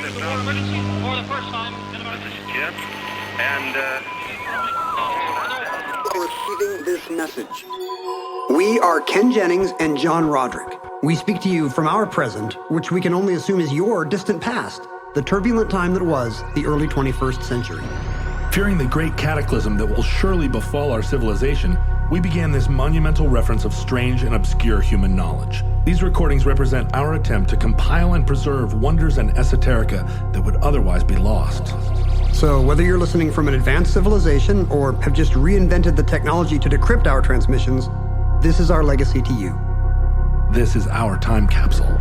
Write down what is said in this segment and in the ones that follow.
emergency for the first time in about... This is Jim, and Receiving this message. We are Ken Jennings and John Roderick. We speak to you from our present, which we can only assume is your distant past, the turbulent time that was the early 21st century. Fearing the great cataclysm that will surely befall our civilization, we began this monumental reference of strange and obscure human knowledge. These recordings represent our attempt to compile and preserve wonders and esoterica that would otherwise be lost. So whether you're listening from an advanced civilization or have just reinvented the technology to decrypt our transmissions, this is our legacy to you. This is our time capsule.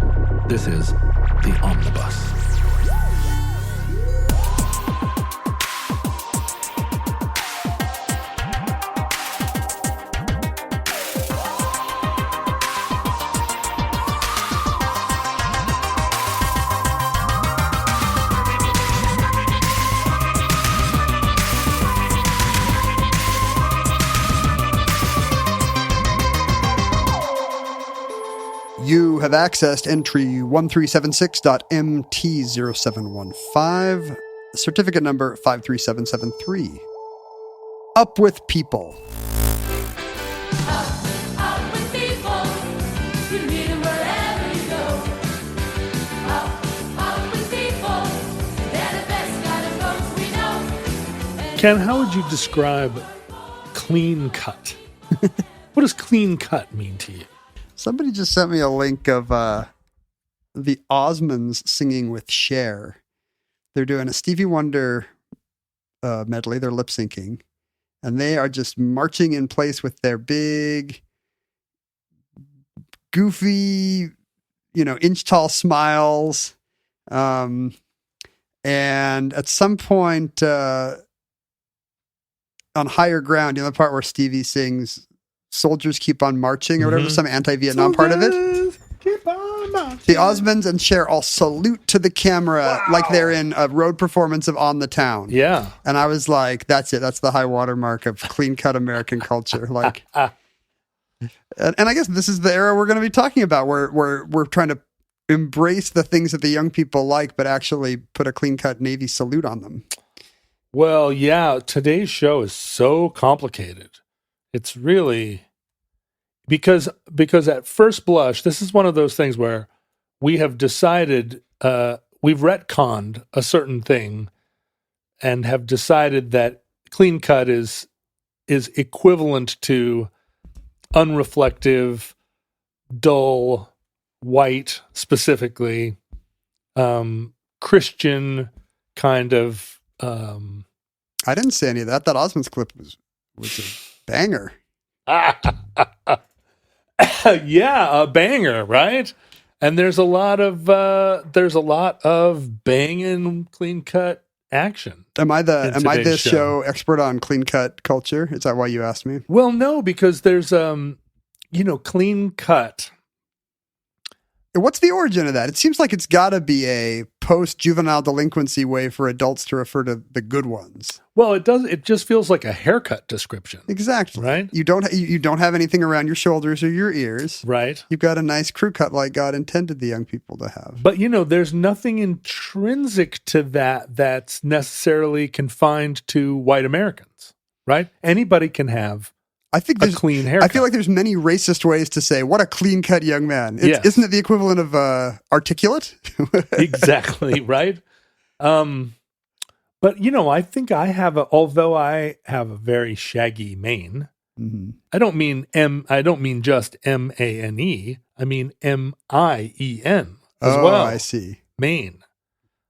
This is the Omnibus. You have accessed entry 1376.MT0715, certificate number 53773. Up with people. Up with people, you meet them wherever you go. Up with people, they're the best kind of folks we know. Ken, how would you describe clean cut? What does clean cut mean to you? Somebody just sent me a link of the Osmonds singing with Cher. They're doing a Stevie Wonder medley. They're lip syncing. And they are just marching in place with their big, goofy, inch tall smiles. And at some point on Higher Ground, the part where Stevie sings Soldiers Keep on Marching or whatever, some anti-Vietnam part of it. Keep on marching. The Osmonds and Cher all salute to the camera like they're in a road performance of On the Town. Yeah. And I was like, that's it. That's the high watermark of clean-cut American culture. Like, and I guess this is the era we're going to be talking about where we're trying to embrace the things that the young people like, but actually put a clean-cut Navy salute on them. Well, yeah, today's show is so complicated. It's really because at first blush, this is one of those things where we have decided we've retconned a certain thing and have decided that clean cut is equivalent to unreflective, dull, white, specifically Christian kind of. I didn't say any of that. That Osmonds clip was a banger. Yeah, a banger, right? And there's a lot of banging clean cut action. Am I the show expert on clean cut culture? Is that why you asked me? Well, no, because there's clean cut. What's the origin of that? It seems like it's got to be a post-juvenile delinquency way for adults to refer to the good ones. Well, it does. It just feels like a haircut description. Exactly. Right? You don't have anything around your shoulders or your ears. Right. You've got a nice crew cut like God intended the young people to have. But, there's nothing intrinsic to that that's necessarily confined to white Americans, right? Anybody can have a clean haircut. I feel like there's many racist ways to say, what a clean-cut young man. Yes. Isn't it the equivalent of articulate? Exactly, right? But, I think although I have a very shaggy mane, mm-hmm. I don't mean just M-A-N-E. I mean M-I-E-N as well. Oh, I see. Mane.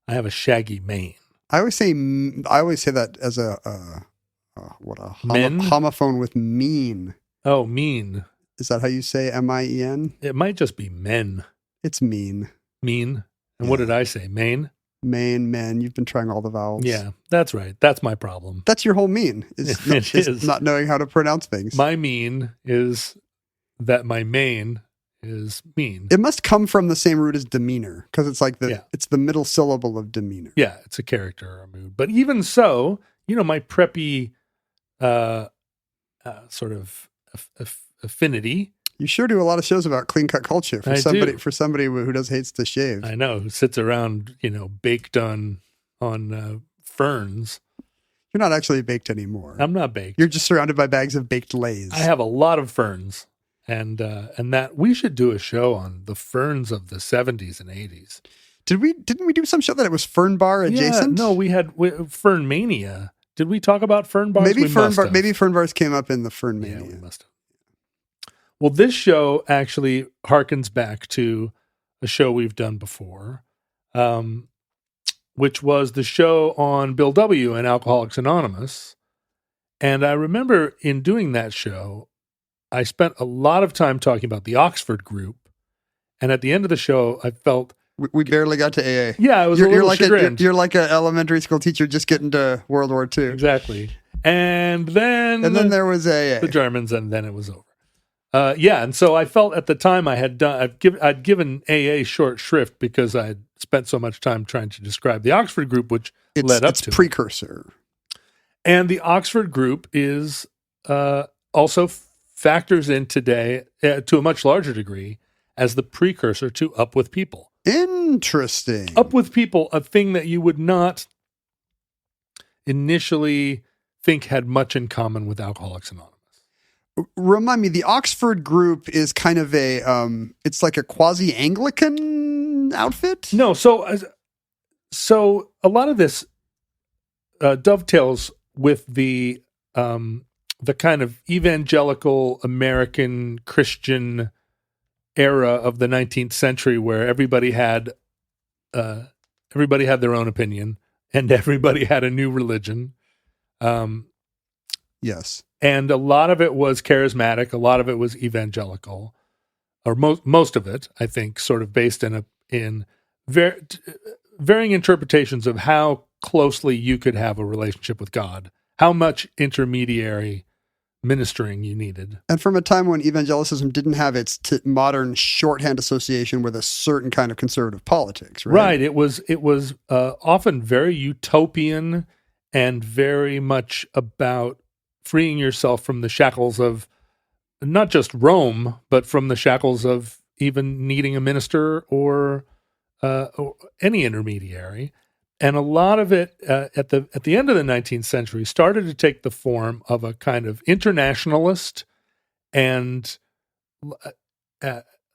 I have a shaggy mane. I always say that as homophone with mean. Oh, mean. Is that how you say M-I-E-N? It might just be men. It's mean. Mean. And what did I say? Maine? Main, men. You've been trying all the vowels. Yeah, that's right. That's my problem. That's your whole mean. Is not knowing how to pronounce things. My mean is that my main is mean. It must come from the same root as demeanor, because it's like it's the middle syllable of demeanor. Yeah, it's a character or a mood. But even so, my preppy sort of affinity You sure do a lot of shows about clean cut culture for I somebody do. for somebody who hates to shave. I know, who sits around, baked on ferns. You're not actually baked anymore. I'm not baked. You're just surrounded by bags of baked Lays. I have a lot of ferns, and that we should do a show on the ferns of the 70s and 80s. Didn't we do some show that it was Fern Bar adjacent? Yeah, no, we had Fern Mania. Did we talk about fern bars? Maybe We Fern must Bar, have. maybe Fern Bars came up in the Fern Yeah, Mania. we must have. Well, this show actually harkens back to a show we've done before, which was the show on Bill W. and Alcoholics Anonymous. And I remember in doing that show, I spent a lot of time talking about the Oxford group. And at the end of the show, I felt, We barely got to AA. yeah, I was a little chagrined. You're like an elementary school teacher just getting to World War II. Exactly. And then there was AA. the Germans, and then it was over. And so I felt at the time I'd given AA short shrift because I had spent so much time trying to describe the Oxford group, which led up to precursor. And the Oxford group is also factors in today to a much larger degree as the precursor to Up With People. Interesting. Up With People, a thing that you would not initially think had much in common with Alcoholics Anonymous. Remind me, the Oxford group is kind of it's like a quasi-Anglican outfit? No, so a lot of this dovetails with the kind of evangelical American Christian era of the 19th century, where everybody had their own opinion and everybody had a new religion. Yes. And a lot of it was charismatic. A lot of it was evangelical, or most of it, I think, sort of based in varying interpretations of how closely you could have a relationship with God, how much intermediary ministering you needed. And from a time when evangelicism didn't have its modern shorthand association with a certain kind of conservative politics, right? Right. It was often very utopian and very much about freeing yourself from the shackles of not just Rome, but from the shackles of even needing a minister or any intermediary. And a lot of it at the end of the 19th century started to take the form of a kind of internationalist and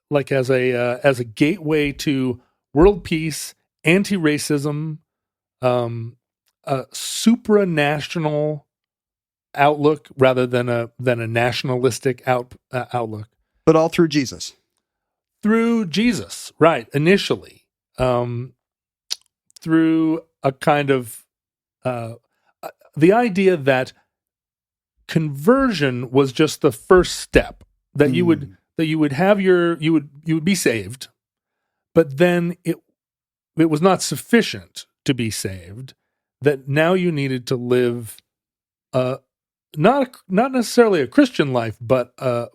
like as a gateway to world peace, anti-racism, a supranational outlook rather than a nationalistic outlook. But all through Jesus. Through Jesus, right? Initially, through a kind of the idea that conversion was just the first step, that you would be saved, but then it was not sufficient to be saved. That now you needed to live not necessarily a Christian life, but a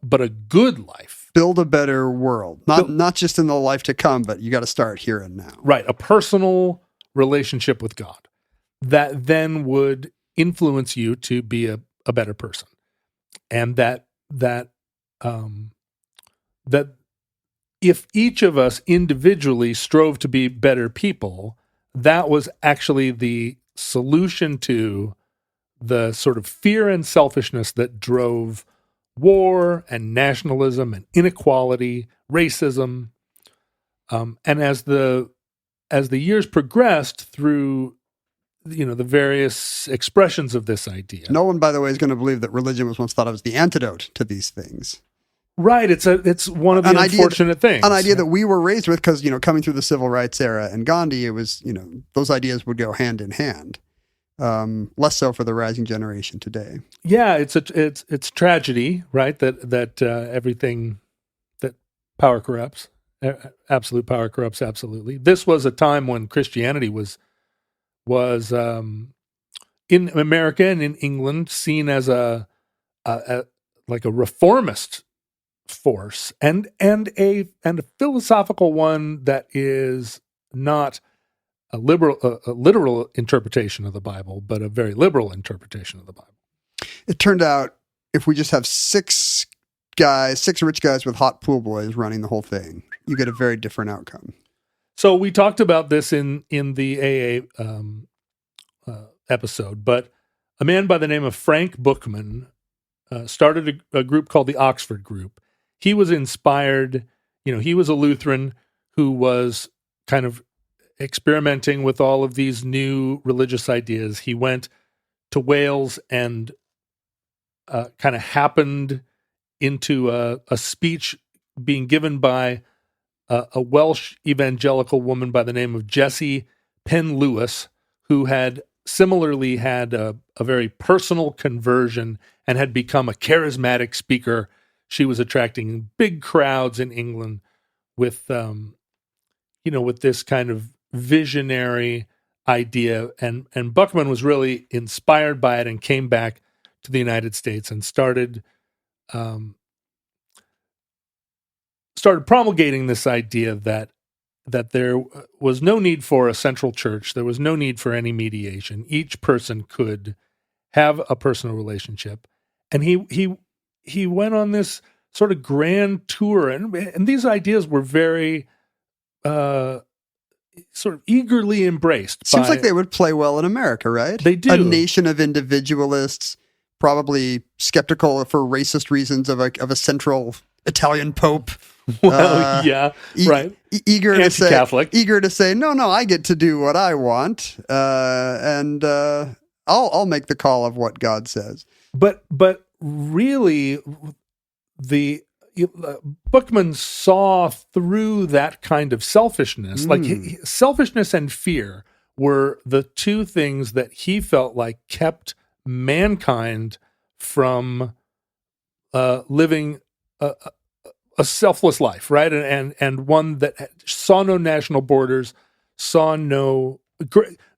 good life. Build a better world, not just in the life to come, but you got to start here and now. Right, a personal relationship with God that then would influence you to be a better person, and that if each of us individually strove to be better people, that was actually the solution to the sort of fear and selfishness that drove war and nationalism and inequality, racism, and as the years progressed through, the various expressions of this idea. No one, by the way, is going to believe that religion was once thought of as the antidote to these things. Right, it's one of the unfortunate things. An idea that we were raised with, because coming through the civil rights era and Gandhi, it was those ideas would go hand in hand. Less so for the rising generation today. Yeah, it's tragedy, right? That everything, that power corrupts, absolute power corrupts absolutely. This was a time when Christianity was in America and in England seen as a reformist force and a philosophical one that is not a literal interpretation of the Bible, but a very liberal interpretation of the Bible. It turned out if we just have 6 guys, 6 rich guys with hot pool boys running the whole thing. You get a very different outcome. So we talked about this in the AA episode, but a man by the name of Frank Bookman started a group called the Oxford Group. He was inspired, he was a Lutheran who was kind of experimenting with all of these new religious ideas. He went to Wales and kind of happened into a speech being given by a Welsh evangelical woman by the name of Jessie Penn Lewis, who had similarly had a very personal conversion and had become a charismatic speaker. She was attracting big crowds in England with, with this kind of visionary idea. And Buckman was really inspired by it and came back to the United States and started promulgating this idea that there was no need for a central church. There was no need for any mediation. Each person could have a personal relationship. And he went on this sort of grand tour, and these ideas were very sort of eagerly embraced. Seems like they would play well in America, right? They do. A nation of individualists, probably skeptical for racist reasons of a central Italian pope. Well, yeah, right. Eager Anti-Catholic. to say, no, I get to do what I want, and I'll make the call of what God says. But really, the Bookman saw through that kind of selfishness. Like selfishness and fear were the two things that he felt like kept mankind from living a selfless life, right? And one that saw no national borders, saw no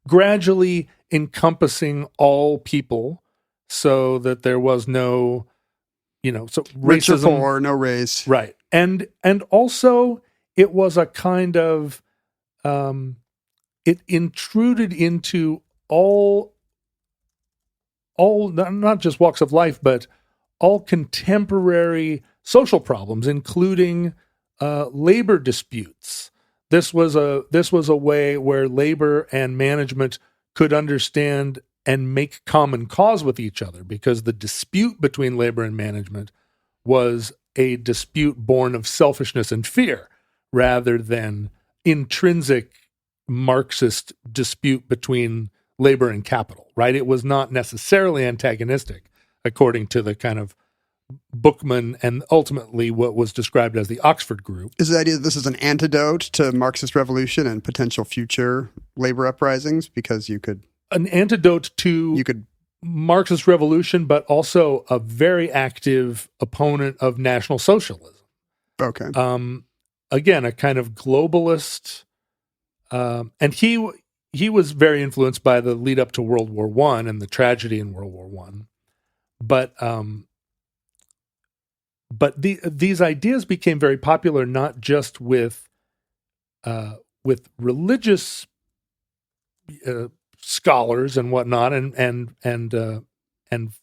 gradually encompassing all people, so that there was no, so Rich or racism, poor, no race, right? And also it was a kind of it intruded into all not just walks of life, but all contemporary social problems, including labor disputes. This was a way where labor and management could understand and make common cause with each other, because the dispute between labor and management was a dispute born of selfishness and fear, rather than intrinsic Marxist dispute between labor and capital, right? It was not necessarily antagonistic, according to the kind of Bookman and ultimately what was described as the Oxford Group. Is the idea that this is an antidote to Marxist revolution and potential future labor uprisings, because an antidote to Marxist revolution, but also a very active opponent of National Socialism. Okay. Again, a kind of globalist, and he was very influenced by the lead up to World War I and the tragedy in World War I. But these ideas became very popular, not just with religious scholars and whatnot, and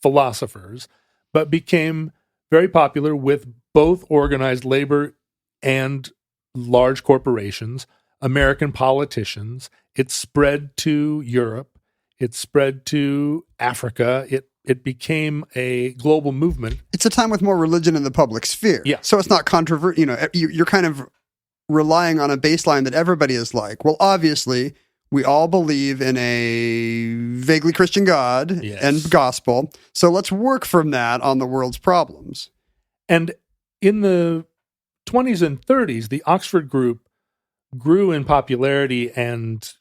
philosophers, but became very popular with both organized labor and large corporations, American politicians. It spread to Europe. It spread to Africa. It became a global movement. It's a time with more religion in the public sphere. Yeah. So it's not controversial. You're kind of relying on a baseline that everybody is like, well, obviously, we all believe in a vaguely Christian God and gospel. So let's work from that on the world's problems. And in the 20s and 30s, the Oxford Group grew in popularity and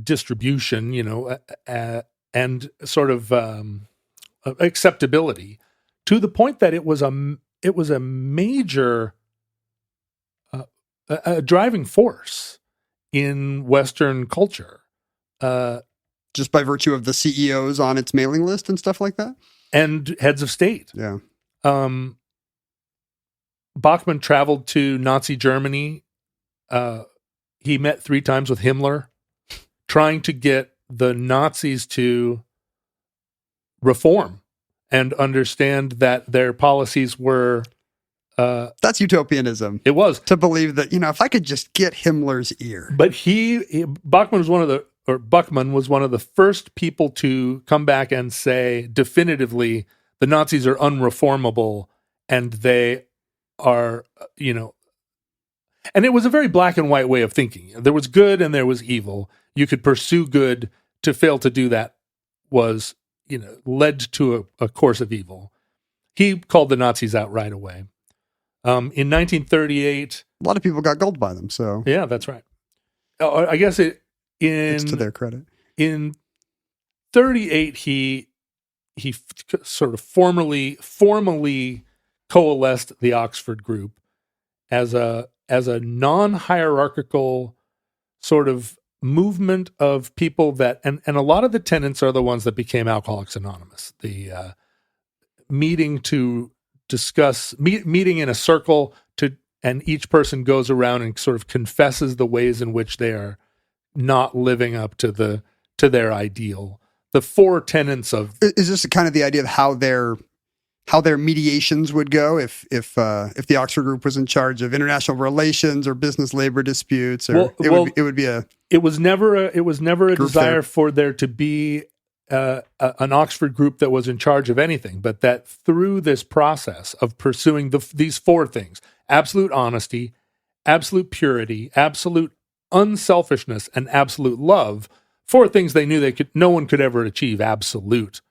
distribution, and sort of acceptability, to the point that it was a major a driving force in Western culture. Just by virtue of the CEOs on its mailing list and stuff like that? And heads of state. Yeah. Bachmann traveled to Nazi Germany. He met 3 times with Himmler, trying to get the Nazis to reform and understand that their policies were That's utopianism. It was. To believe that, if I could just get Himmler's ear. But Buckman was one of the first people to come back and say definitively the Nazis are unreformable and they are, and it was a very black and white way of thinking. There was good and there was evil. You could pursue good. To fail to do that was, led to a course of evil. He called the Nazis out right away. In 1938, a lot of people got gulled by them. So yeah, that's right. I guess it's to their credit. In 38, he sort of formally coalesced the Oxford Group as a non-hierarchical sort of movement of people that, and a lot of the tenants are the ones that became Alcoholics Anonymous. The meeting to discuss, meeting in a circle and each person goes around and sort of confesses the ways in which they are not living up to their ideal. The four tenets of, is this kind of the idea of how their mediations would go if the Oxford Group was in charge of international relations or business labor disputes, or it would be a. It was never a desire for there to be an Oxford Group that was in charge of anything, but that through this process of pursuing these four things: absolute honesty, absolute purity, absolute unselfishness, and absolute love. Four things they knew no one could ever achieve absolute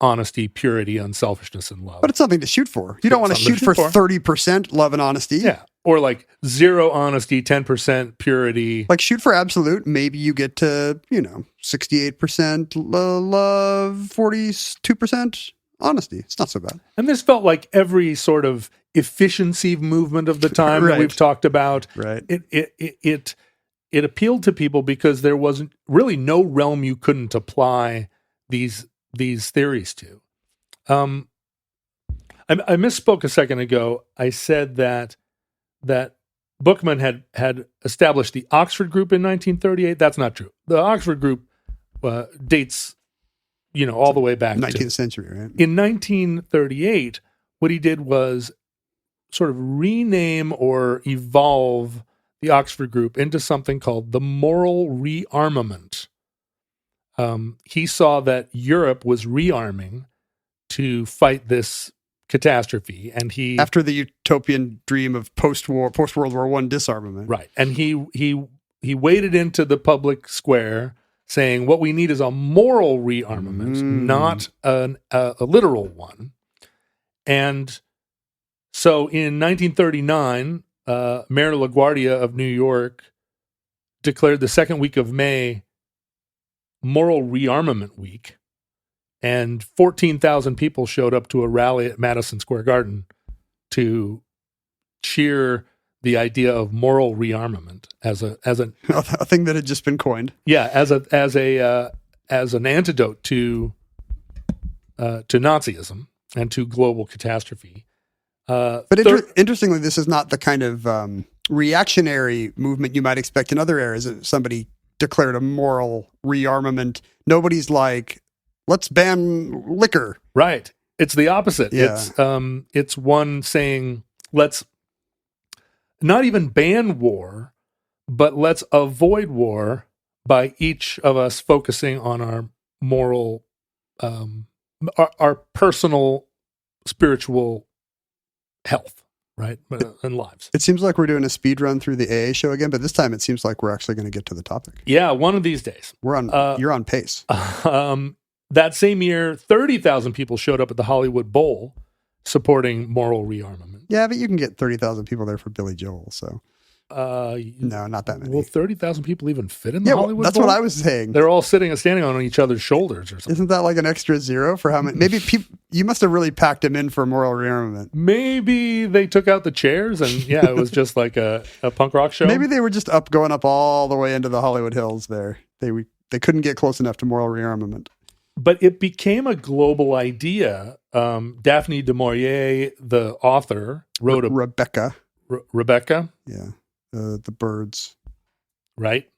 honesty, purity, unselfishness, and love. But it's something to shoot for. You don't want to shoot for 30% love and honesty. Yeah. Or like 0 honesty, 10% purity. Like shoot for absolute. Maybe you get to, 68% love, 42% honesty. It's not so bad. And this felt like every sort of efficiency movement of the time that we've talked about. Right. It appealed to people because there wasn't really no realm you couldn't apply these theories to. I misspoke a second ago. I said that Bookman had established the Oxford Group in 1938. That's not true. The Oxford Group dates, all the way back 19th century, right? In 1938, what he did was sort of rename or evolve the Oxford Group into something called the Moral Rearmament. He saw that Europe was rearming to fight this catastrophe, and after the utopian dream of post World War I disarmament, right? And he waded into the public square, saying, "What we need is a moral rearmament, not a literal one." And so, in 1939, Mayor LaGuardia of New York declared the second week of May Moral Rearmament Week, and 14,000 people showed up to a rally at Madison Square Garden to cheer the idea of moral rearmament as a thing that had just been coined. Yeah, as an antidote to Nazism and to global catastrophe. But interestingly, this is not the kind of reactionary movement you might expect in other eras. Somebody declared a moral rearmament. Nobody's like, let's ban liquor. Right. It's the opposite. Yeah. It's one saying, let's not even ban war, but let's avoid war by each of us focusing on our moral, our personal, spiritual health. Right, and lives. It seems like we're doing a speed run through the AA show again, but this time it seems like we're actually going to get to the topic. Yeah, one of these days. You're on pace. That same year, 30,000 people showed up at the Hollywood Bowl supporting moral rearmament. Yeah, but you can get 30,000 people there for Billy Joel, so. No, not that many. Will 30,000 people even fit in the Hollywood that's Bowl? What I was saying. They're all standing on each other's shoulders or something. Isn't that like an extra zero for how many? Maybe you must have really packed them in for moral rearmament. Maybe they took out the chairs and it was just like a punk rock show. Maybe they were just going up all the way into the Hollywood Hills there. They couldn't get close enough to moral rearmament. But it became a global idea. Daphne du Maurier, the author, wrote Rebecca. Rebecca? Yeah. The Birds. Right.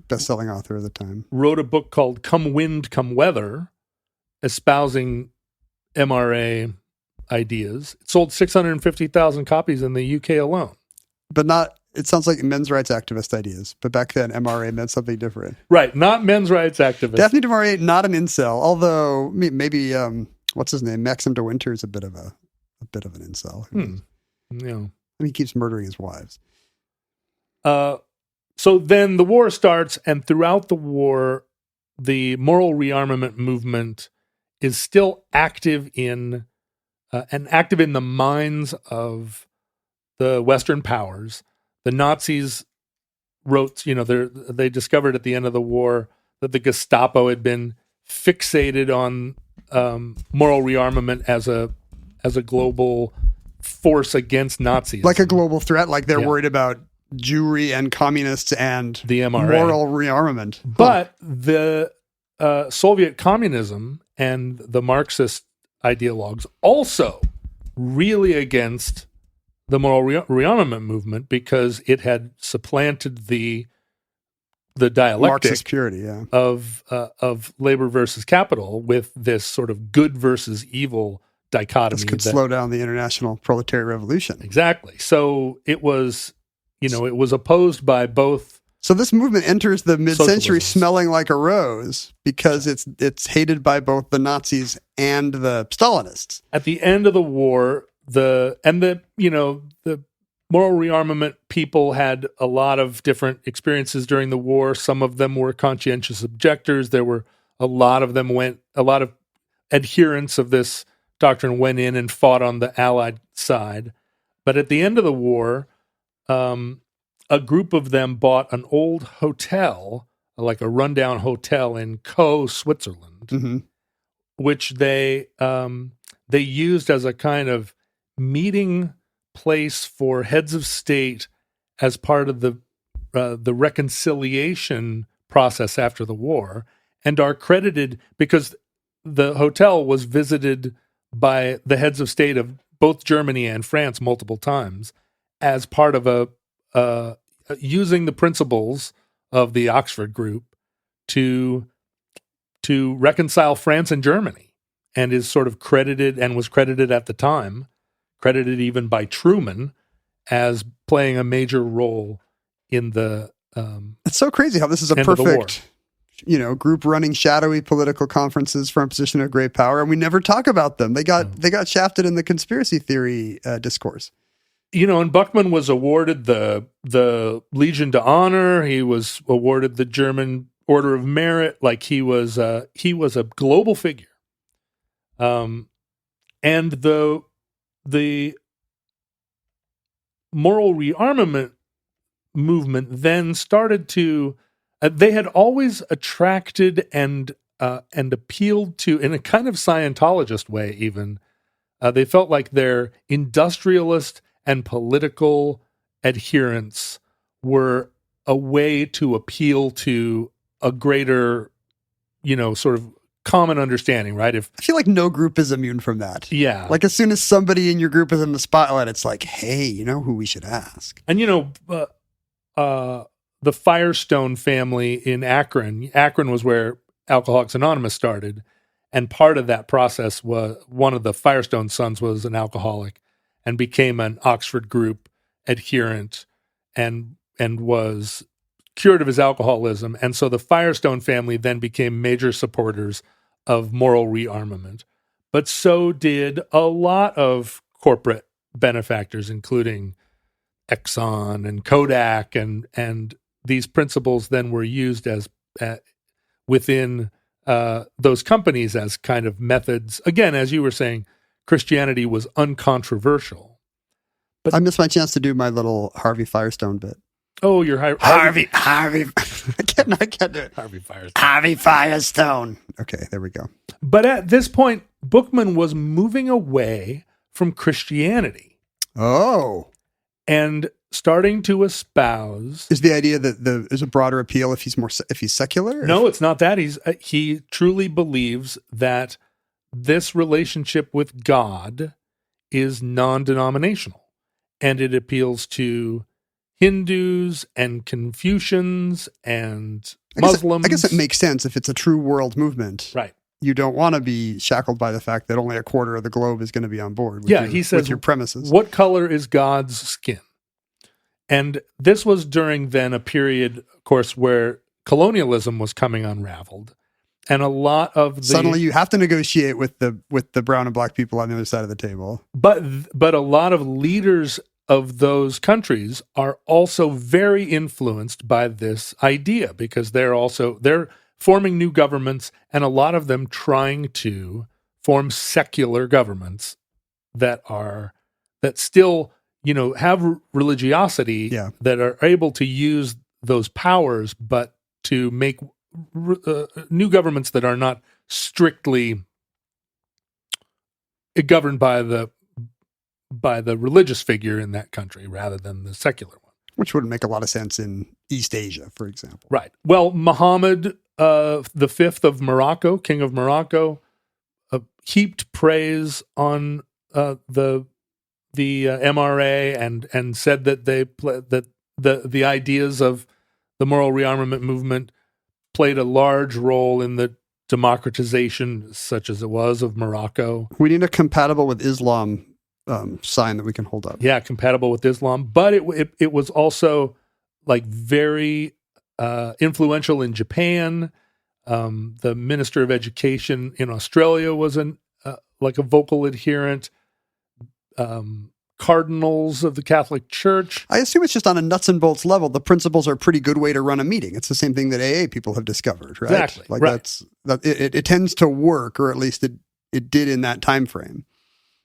Best-selling author of the time. Wrote a book called Come Wind, Come Weather, espousing MRA ideas. It sold 650,000 copies in the UK alone. But not, it sounds like men's rights activist ideas. But back then, MRA meant something different. Right, not men's rights activists. Daphne du Maurier, not an incel, although maybe, what's his name? Maxim de Winter is a bit of an incel. Yeah. And he keeps murdering his wives. So then the war starts, and throughout the war, the moral rearmament movement is still active in the minds of the Western powers. The Nazis wrote, they discovered at the end of the war that the Gestapo had been fixated on moral rearmament as a global force against Nazis, like a global threat. Like they're worried about Jewry and communists and the MRA. Moral rearmament. But the Soviet communism and the Marxist ideologues also really against the moral rearmament movement because it had supplanted the dialectic Marxist purity, of labor versus capital with this sort of good versus evil dichotomy. This could slow down the international proletariat revolution. Exactly. So it was, it was opposed by both. So this movement enters the mid-century Socialisms. smelling like a rose because it's hated by both the Nazis and the Stalinists. At the end of the war, the moral rearmament people had a lot of different experiences during the war. Some of them were conscientious objectors. There were a lot of adherents of this doctrine went in and fought on the Allied side. But at the end of the war, a group of them bought an old hotel, like a rundown hotel in Co, Switzerland, which they used as a kind of meeting place for heads of state as part of the reconciliation process after the war, and are credited because the hotel was visited by the heads of state of both Germany and France multiple times as part of using the principles of the Oxford Group to reconcile France and Germany, and is sort of credited and was credited at the time, credited even by Truman as playing a major role in the. It's so crazy how this is a perfect, group running shadowy political conferences from a position of great power, and we never talk about them. They got shafted in the conspiracy theory discourse. And Buchmann was awarded the Legion to Honor. He was awarded the German Order of Merit. Like he was a global figure. And the moral rearmament movement then started to. They had always attracted and appealed to, in a kind of Scientologist way, even. They felt like their industrialist and political adherents were a way to appeal to a greater, sort of common understanding, right? I feel like no group is immune from that. Yeah. Like as soon as somebody in your group is in the spotlight, it's like, hey, you know who we should ask? And, the Firestone family in Akron was where Alcoholics Anonymous started. And part of that process was one of the Firestone sons was an alcoholic and became an Oxford Group adherent and was cured of his alcoholism. And so the Firestone family then became major supporters of moral rearmament. But so did a lot of corporate benefactors, including Exxon and Kodak, and these principles then were used as within those companies as kind of methods. Again, as you were saying, Christianity was uncontroversial. But I missed my chance to do my little Harvey Firestone bit. Oh, you're Harvey. I can't do it. Harvey Firestone. Harvey Firestone. Okay, there we go. But at this point, Buchmann was moving away from Christianity. Oh. And starting to espouse. Is the idea that there's a broader appeal if he's secular? No, it's not that. He truly believes that this relationship with God is non-denominational, and it appeals to Hindus and Confucians and Muslims. I guess it makes sense if it's a true world movement. Right. you don't want to be shackled by the fact that only a quarter of the globe is going to be on board with, he says, with your premises. What color is God's skin? And this was during then a period, of course, where colonialism was coming unraveled. And a lot of the... Suddenly you have to negotiate with the brown and black people on the other side of the table. But a lot of leaders of those countries are also very influenced by this idea, because they're forming new governments, and a lot of them trying to form secular governments that still, have religiosity, that are able to use those powers, but to make new governments that are not strictly governed by the religious figure in that country rather than the secular one. Which wouldn't make a lot of sense in East Asia, for example. Right. Well, Muhammad the Fifth of Morocco, King of Morocco, heaped praise on the MRA and said that that the ideas of the moral rearmament movement played a large role in the democratization, such as it was, of Morocco. We need a compatible with Islam sign that we can hold up. Yeah, compatible with Islam, but it was also like very influential in Japan. The Minister of Education in Australia was like a vocal adherent. Cardinals of the Catholic Church. I assume it's just on a nuts and bolts level. The principles are a pretty good way to run a meeting. It's the same thing that AA people have discovered, right? Exactly. Like right. It tends to work, or at least it did in that time frame.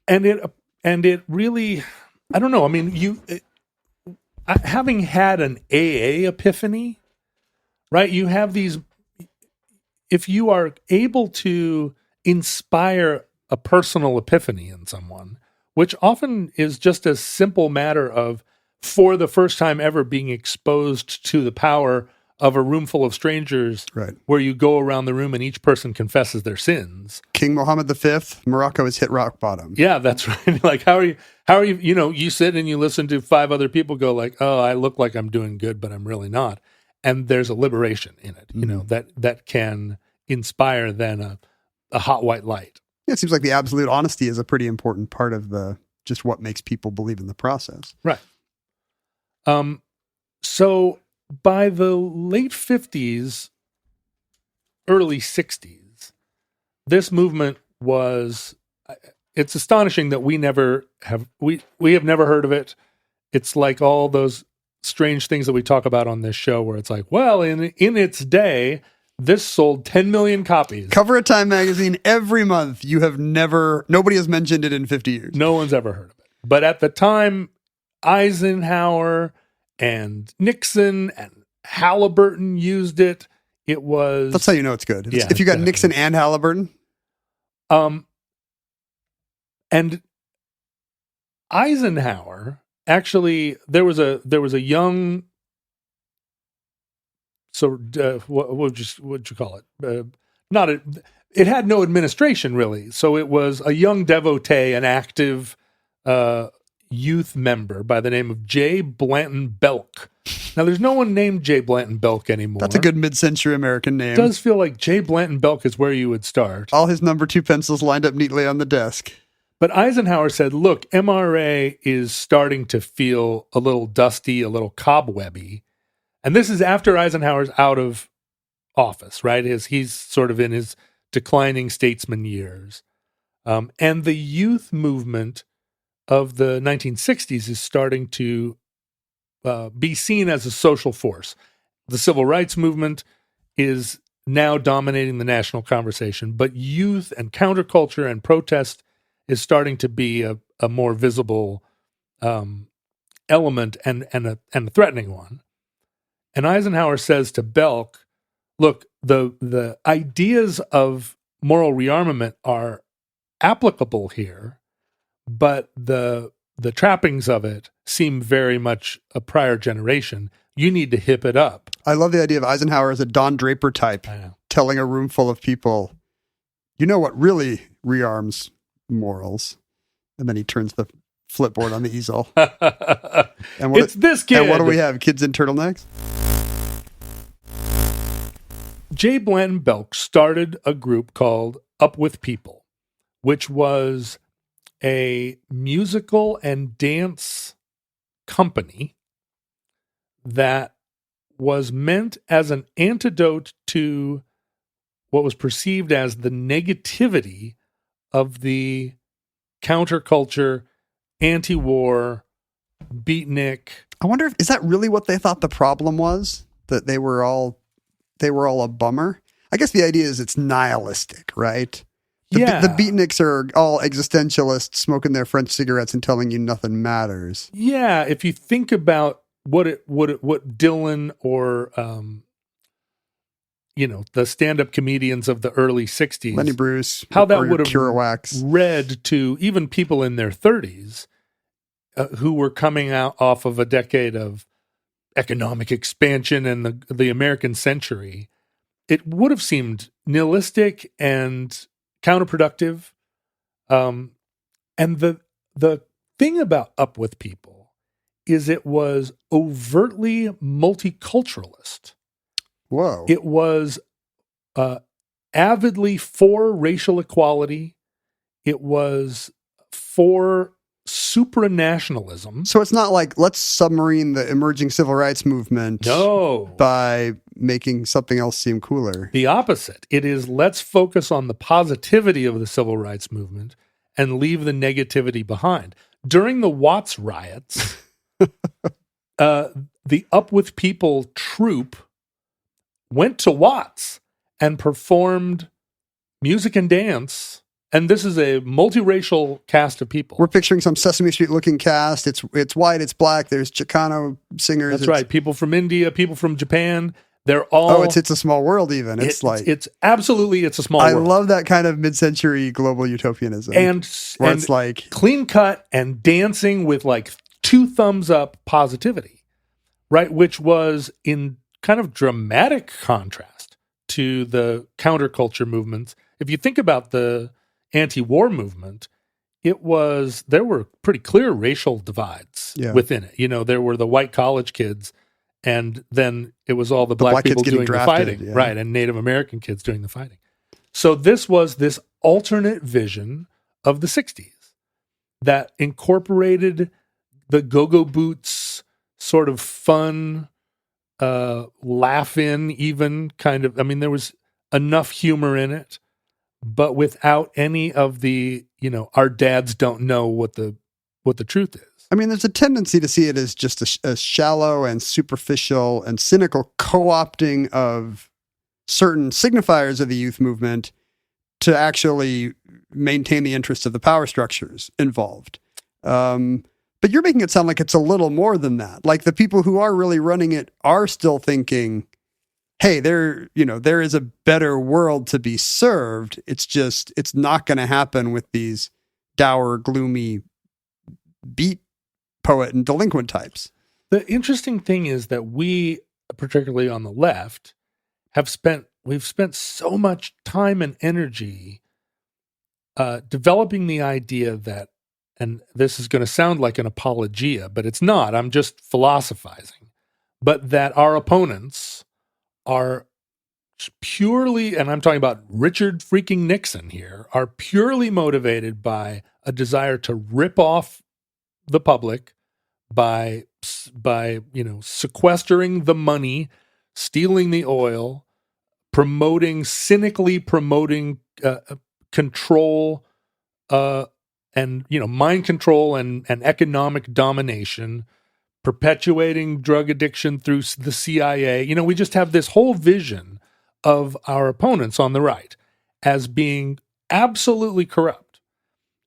And it really, I don't know. I mean, having had an AA epiphany, right? You have these. If you are able to inspire a personal epiphany in someone, which often is just a simple matter of, for the first time ever, being exposed to the power of a room full of strangers, right, where you go around the room and each person confesses their sins. King Mohammed V, Morocco has hit rock bottom. Yeah, that's right. Like, how are you, you sit and you listen to 5 other people go like, oh, I look like I'm doing good, but I'm really not. And there's a liberation in it, that can inspire then a hot white light. Yeah, it seems like the absolute honesty is a pretty important part of just what makes people believe in the process. Right. So by the late 50s, early 60s, this movement it's astonishing that we have never heard of it. It's like all those strange things that we talk about on this show where it's like, well, in its day, this sold 10 million copies. Cover of Time magazine every month. Nobody has mentioned it in 50 years. No one's ever heard of it. But at the time, Eisenhower and Nixon and Halliburton used it. It was... That's how you know it's good. Yeah, if you got Nixon and Halliburton. And Eisenhower, actually, there was a young... So what would you call it? It had no administration really. So it was a young devotee, an active youth member by the name of J. Blanton Belk. Now there's no one named J. Blanton Belk anymore. That's a good mid-century American name. It does feel like J. Blanton Belk is where you would start. All his number 2 pencils lined up neatly on the desk. But Eisenhower said, look, MRA is starting to feel a little dusty, a little cobwebby. And this is after Eisenhower's out of office, right? He's sort of in his declining statesman years. And the youth movement of the 1960s is starting to be seen as a social force. The civil rights movement is now dominating the national conversation, but youth and counterculture and protest is starting to be a more visible element and a threatening one. And Eisenhower says to Belk, look, the ideas of moral rearmament are applicable here, but the trappings of it seem very much a prior generation. You need to hip it up. I love the idea of Eisenhower as a Don Draper type, telling a room full of people, you know what really rearms morals? And then he turns the flipboard on the easel. And it's this kid. And what do we have? Kids in turtlenecks? J. Blanton Belk started a group called Up With People, which was a musical and dance company that was meant as an antidote to what was perceived as the negativity of the counterculture, anti-war, beatnik. I wonder if is that really what they thought the problem was? That they were all a bummer? I guess the idea is it's nihilistic, right? The beatniks are all existentialists smoking their French cigarettes and telling you nothing matters. Yeah, if you think about what Dylan or the stand-up comedians of the early 60s, Lenny Bruce, how that would have Kerouac read to even people in their 30s who were coming out off of a decade of economic expansion and the American century, it would have seemed nihilistic and counterproductive. And the thing about Up With People is it was overtly multiculturalist. Whoa. It was avidly for racial equality. It was for supranationalism. So it's not like, let's submarine the emerging civil rights movement by making something else seem cooler. The opposite. It is, let's focus on the positivity of the civil rights movement and leave the negativity behind. During the Watts riots, the Up With People troupe went to Watts and performed music and dance. And this is a multiracial cast of people. We're picturing some Sesame Street looking cast. It's white, it's black. There's Chicano singers. That's right. People from India, people from Japan. They're all. Oh, it's a small world. Even it's absolutely a small world. I love that kind of mid-century global utopianism. And it's like clean cut and dancing with like 2 thumbs up positivity, right? Which was in kind of dramatic contrast to the counterculture movements. If you think about the anti-war movement, there were pretty clear racial divides within it. There were the white college kids, and then it was all the black people doing the fighting, right? And Native American kids doing the fighting. So this was this alternate vision of the 60s that incorporated the go-go boots sort of fun, laugh-in even kind of, there was enough humor in it, but without any of the, our dads don't know what the truth is. There's a tendency to see it as just a shallow and superficial and cynical co-opting of certain signifiers of the youth movement to actually maintain the interests of the power structures involved. But you're making it sound like it's a little more than that. Like the people who are really running it are still thinking, hey, there is a better world to be served. It's not going to happen with these dour, gloomy beat poet and delinquent types. The interesting thing is that we, particularly on the left, we've spent so much time and energy developing the idea that, and this is going to sound like an apologia, but it's not, I'm just philosophizing, but that our opponents are purely, and I'm talking about Richard freaking Nixon here, are purely motivated by a desire to rip off the public by sequestering the money, stealing the oil, cynically promoting control, and mind control and economic domination, perpetuating drug addiction through the CIA. We just have this whole vision of our opponents on the right as being absolutely corrupt.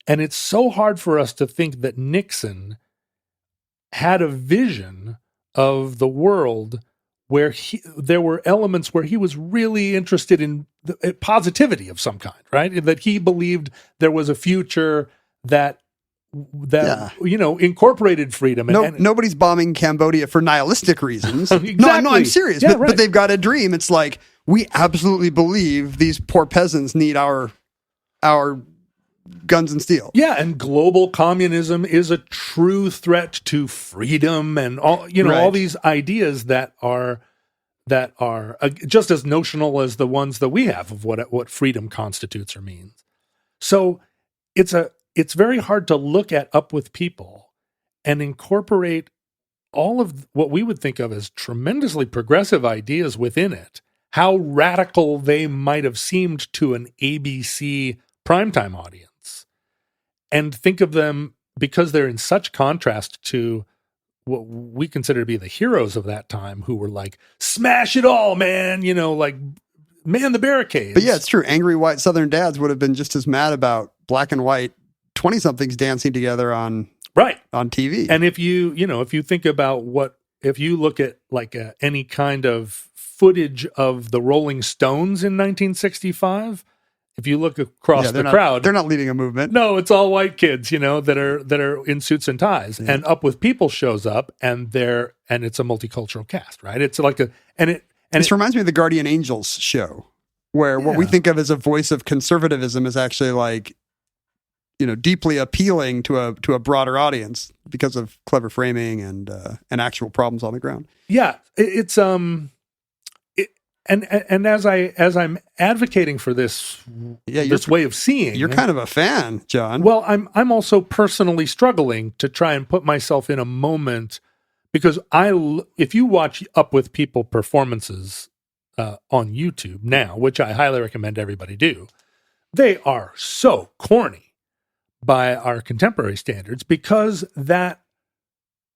And it's so hard for us to think that Nixon had a vision of the world where there were elements where he was really interested in positivity of some kind, right? That he believed there was a future that incorporated freedom. Nobody's bombing Cambodia for nihilistic reasons. Exactly. No, I'm serious. Yeah, but they've got a dream. It's like, we absolutely believe these poor peasants need our guns and steel. Yeah, and global communism is a true threat to freedom and all all these ideas that are that are just as notional as the ones that we have of what freedom constitutes or means. So it's very hard to look at Up With People and incorporate all of what we would think of as tremendously progressive ideas within it, how radical they might have seemed to an ABC primetime audience, and think of them, because they're in such contrast to what we consider to be the heroes of that time, who were like, smash it all, man, like man the barricades. But yeah, it's true. Angry white Southern dads would have been just as mad about black and white 20-somethings dancing together on TV. And if you think about if you look at like any kind of footage of the Rolling Stones in 1965, if you look across the crowd, they're not leading a movement. No, it's all white kids, that are in suits and ties. Yeah. And Up With People shows up, and it's a multicultural cast, right? It's like this reminds me of the Guardian Angels show, where what we think of as a voice of conservatism is actually like, deeply appealing to a broader audience because of clever framing and actual problems on the ground. Yeah, it's and as I'm advocating for this way of seeing, you're kind of a fan, John. Well, I'm also personally struggling to try and put myself in a moment, because if you watch Up With People performances on YouTube now, which I highly recommend everybody do, they are so corny by our contemporary standards, because that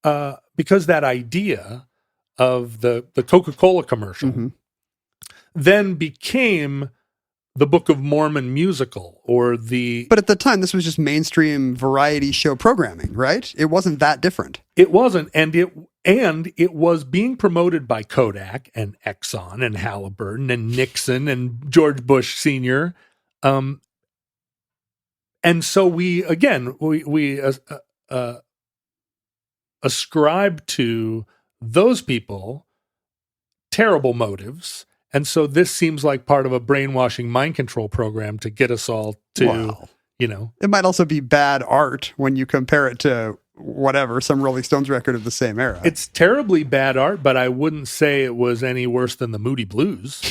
idea of the Coca-Cola commercial then became the Book of Mormon musical, But at the time, this was just mainstream variety show programming, right? It wasn't that different. It wasn't, and it was being promoted by Kodak and Exxon and Halliburton and Nixon and George Bush Sr. And so we ascribe to those people terrible motives. And so this seems like part of a brainwashing mind control program to get us all to, It might also be bad art when you compare it to some Rolling Stones record of the same era. It's terribly bad art, but I wouldn't say it was any worse than the Moody Blues.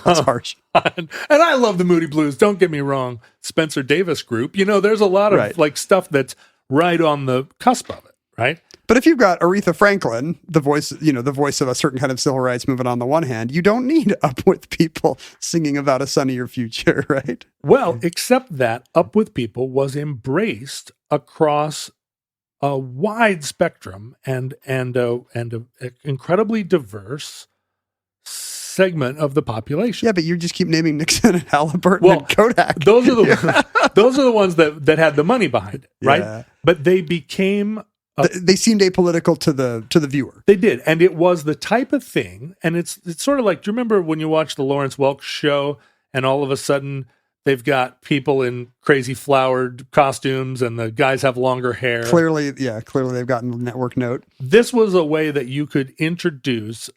That's harsh. And I love the Moody Blues, don't get me wrong. Spencer Davis Group, there's a lot of like stuff that's right on the cusp of it, right? But if you've got Aretha Franklin, the voice of a certain kind of civil rights movement on the one hand, you don't need Up With People singing about a sunnier future, right? Well, except that Up With People was embraced across a wide spectrum and a incredibly diverse segment of the population. Yeah, but you just keep naming Nixon and Halliburton and Kodak. Those are the ones that had the money behind it, right? Yeah. But they became they seemed apolitical to the viewer. They did, and it was the type of thing, and it's sort of like, do you remember when you watch the Lawrence Welk show, and all of a sudden they've got people in crazy flowered costumes, and the guys have longer hair. Clearly they've gotten a network note. This was a way that you could introduce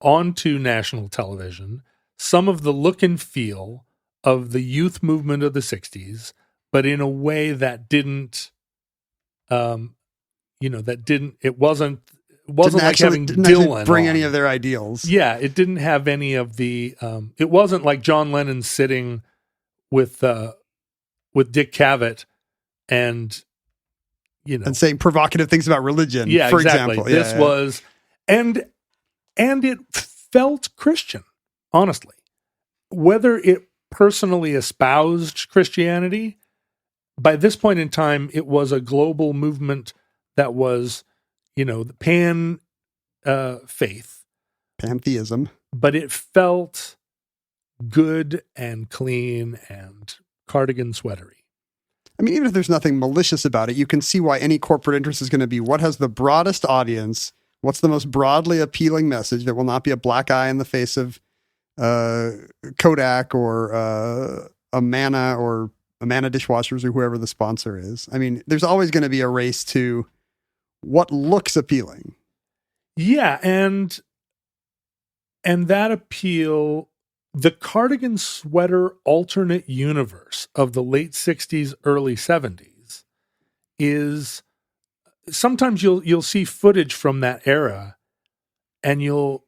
onto national television some of the look and feel of the youth movement of the 60s, but in a way that didn't, it wasn't like having Dylan bring any of their ideals. Yeah, it didn't have any of the. It wasn't like John Lennon sitting with Dick Cavett and and saying provocative things about religion. Yeah, for exactly. example. This was and it felt Christian, honestly. Whether it personally espoused Christianity, by this point in time, it was a global movement that was, the faith. Pantheism. But it felt good and clean and cardigan sweatery. I mean, even if there's nothing malicious about it, you can see why any corporate interest is going to be what has the broadest audience, what's the most broadly appealing message that will not be a black eye in the face of Kodak or Amana dishwashers or whoever the sponsor is. I mean, there's always going to be a race to what looks appealing. Yeah, and that appeal, the cardigan sweater alternate universe of the late 60s, early 70s is sometimes you'll see footage from that era and you'll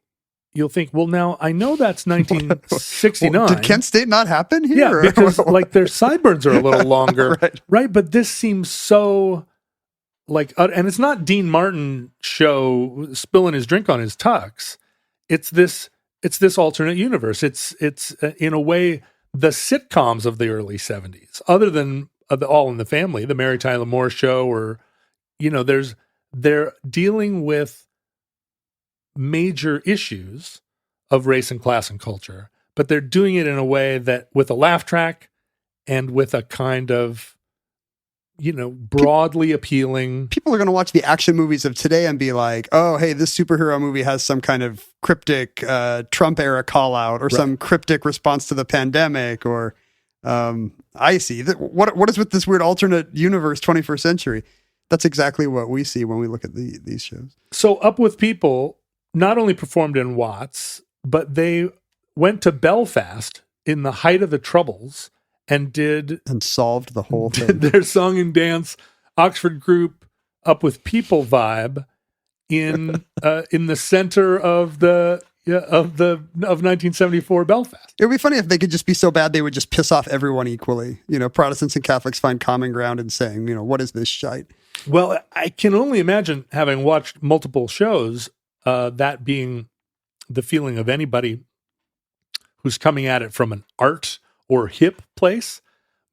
think, well, now I know that's 1969. Well, did Kent State not happen here? Yeah, because like their sideburns are a little longer, Right. But this seems so like, and it's not Dean Martin show spilling his drink on his tux. It's this alternate universe. It's in a way the sitcoms of the early 70s, other than the All in the Family, the Mary Tyler Moore Show, or they're dealing with major issues of race and class and culture, but they're doing it in a way that with a laugh track and with a kind of, broadly appealing. People are going to watch the action movies of today and be like, oh, hey, this superhero movie has some kind of cryptic Trump era call out or some cryptic response to the pandemic or I see. What is with this weird alternate universe 21st century? That's exactly what we see when we look at these shows. So Up With People not only performed in Watts, but they went to Belfast in the height of the Troubles and solved the whole thing. Their song and dance Oxford group Up With People vibe in the center of 1974 Belfast. It would be funny if they could just be so bad they would just piss off everyone equally. Protestants and Catholics find common ground in saying, what is this shite? Well, I can only imagine, having watched multiple shows, that being the feeling of anybody who's coming at it from an art or hip place.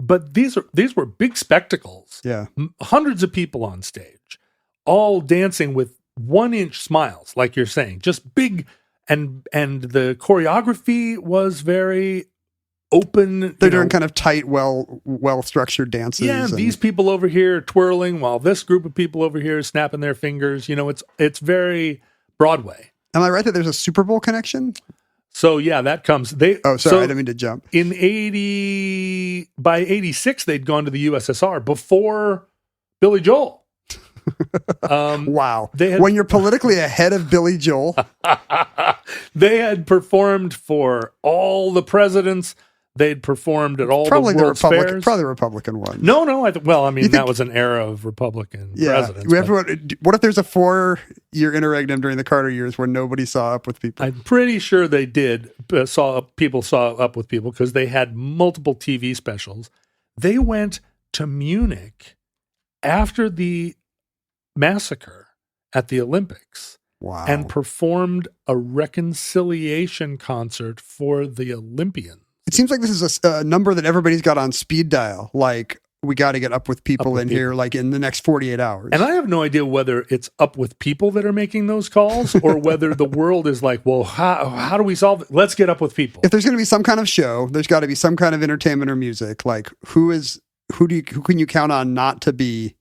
But these were big spectacles. Yeah. Hundreds of people on stage, all dancing with 1-inch smiles, like you're saying, just big. And the choreography was very open. They're doing kind of tight, well structured dances. Yeah, these people over here twirling while this group of people over here is snapping their fingers. It's very Broadway. Am I right that there's a Super Bowl connection? So yeah, that comes. I didn't mean to jump. By 86, they'd gone to the USSR before Billy Joel. Wow. When you're politically ahead of Billy Joel. They had performed for all the presidents. They'd performed at all the World's Fairs. Probably the Republican one. No. That was an era of Republican presidents. What if there's a 4-year interregnum during the Carter years where nobody saw Up With People? I'm pretty sure they did. Saw Up With People because they had multiple TV specials. They went to Munich after the massacre at the Olympics. Wow. And performed a reconciliation concert for the Olympians. It seems like this is a number that everybody's got on speed dial. Like, we got to get Up With People here, like in the next 48 hours. And I have no idea whether it's Up With People that are making those calls or whether the world is like, well, how do we solve it? Let's get Up With People. If there's going to be some kind of show, there's got to be some kind of entertainment or music. Like, who can you count on not to be,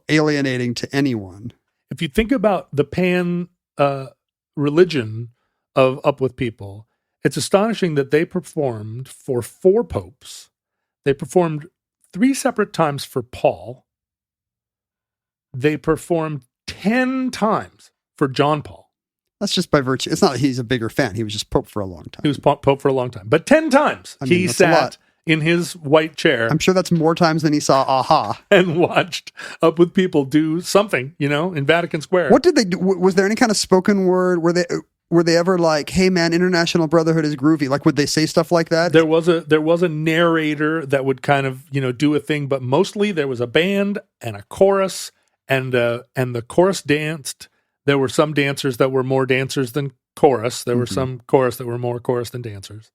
alienating to anyone? If you think about the pan religion of Up With People, it's astonishing that they performed for 4 popes. They performed 3 separate times for Paul. They performed 10 times for John Paul. That's just by virtue. It's not that he's a bigger fan. He was just pope for a long time. He was pope for a long time. But 10 times he sat in his white chair. I'm sure that's more times than he saw Aha. And watched Up With People do something, in Vatican Square. What did they do? Was there any kind of spoken word? Were they ever like, hey man, international brotherhood is groovy? Like, would they say stuff like that? There was a narrator that would kind of, do a thing, but mostly there was a band and a chorus and the chorus danced. There were some dancers that were more dancers than chorus. There were some chorus that were more chorus than dancers.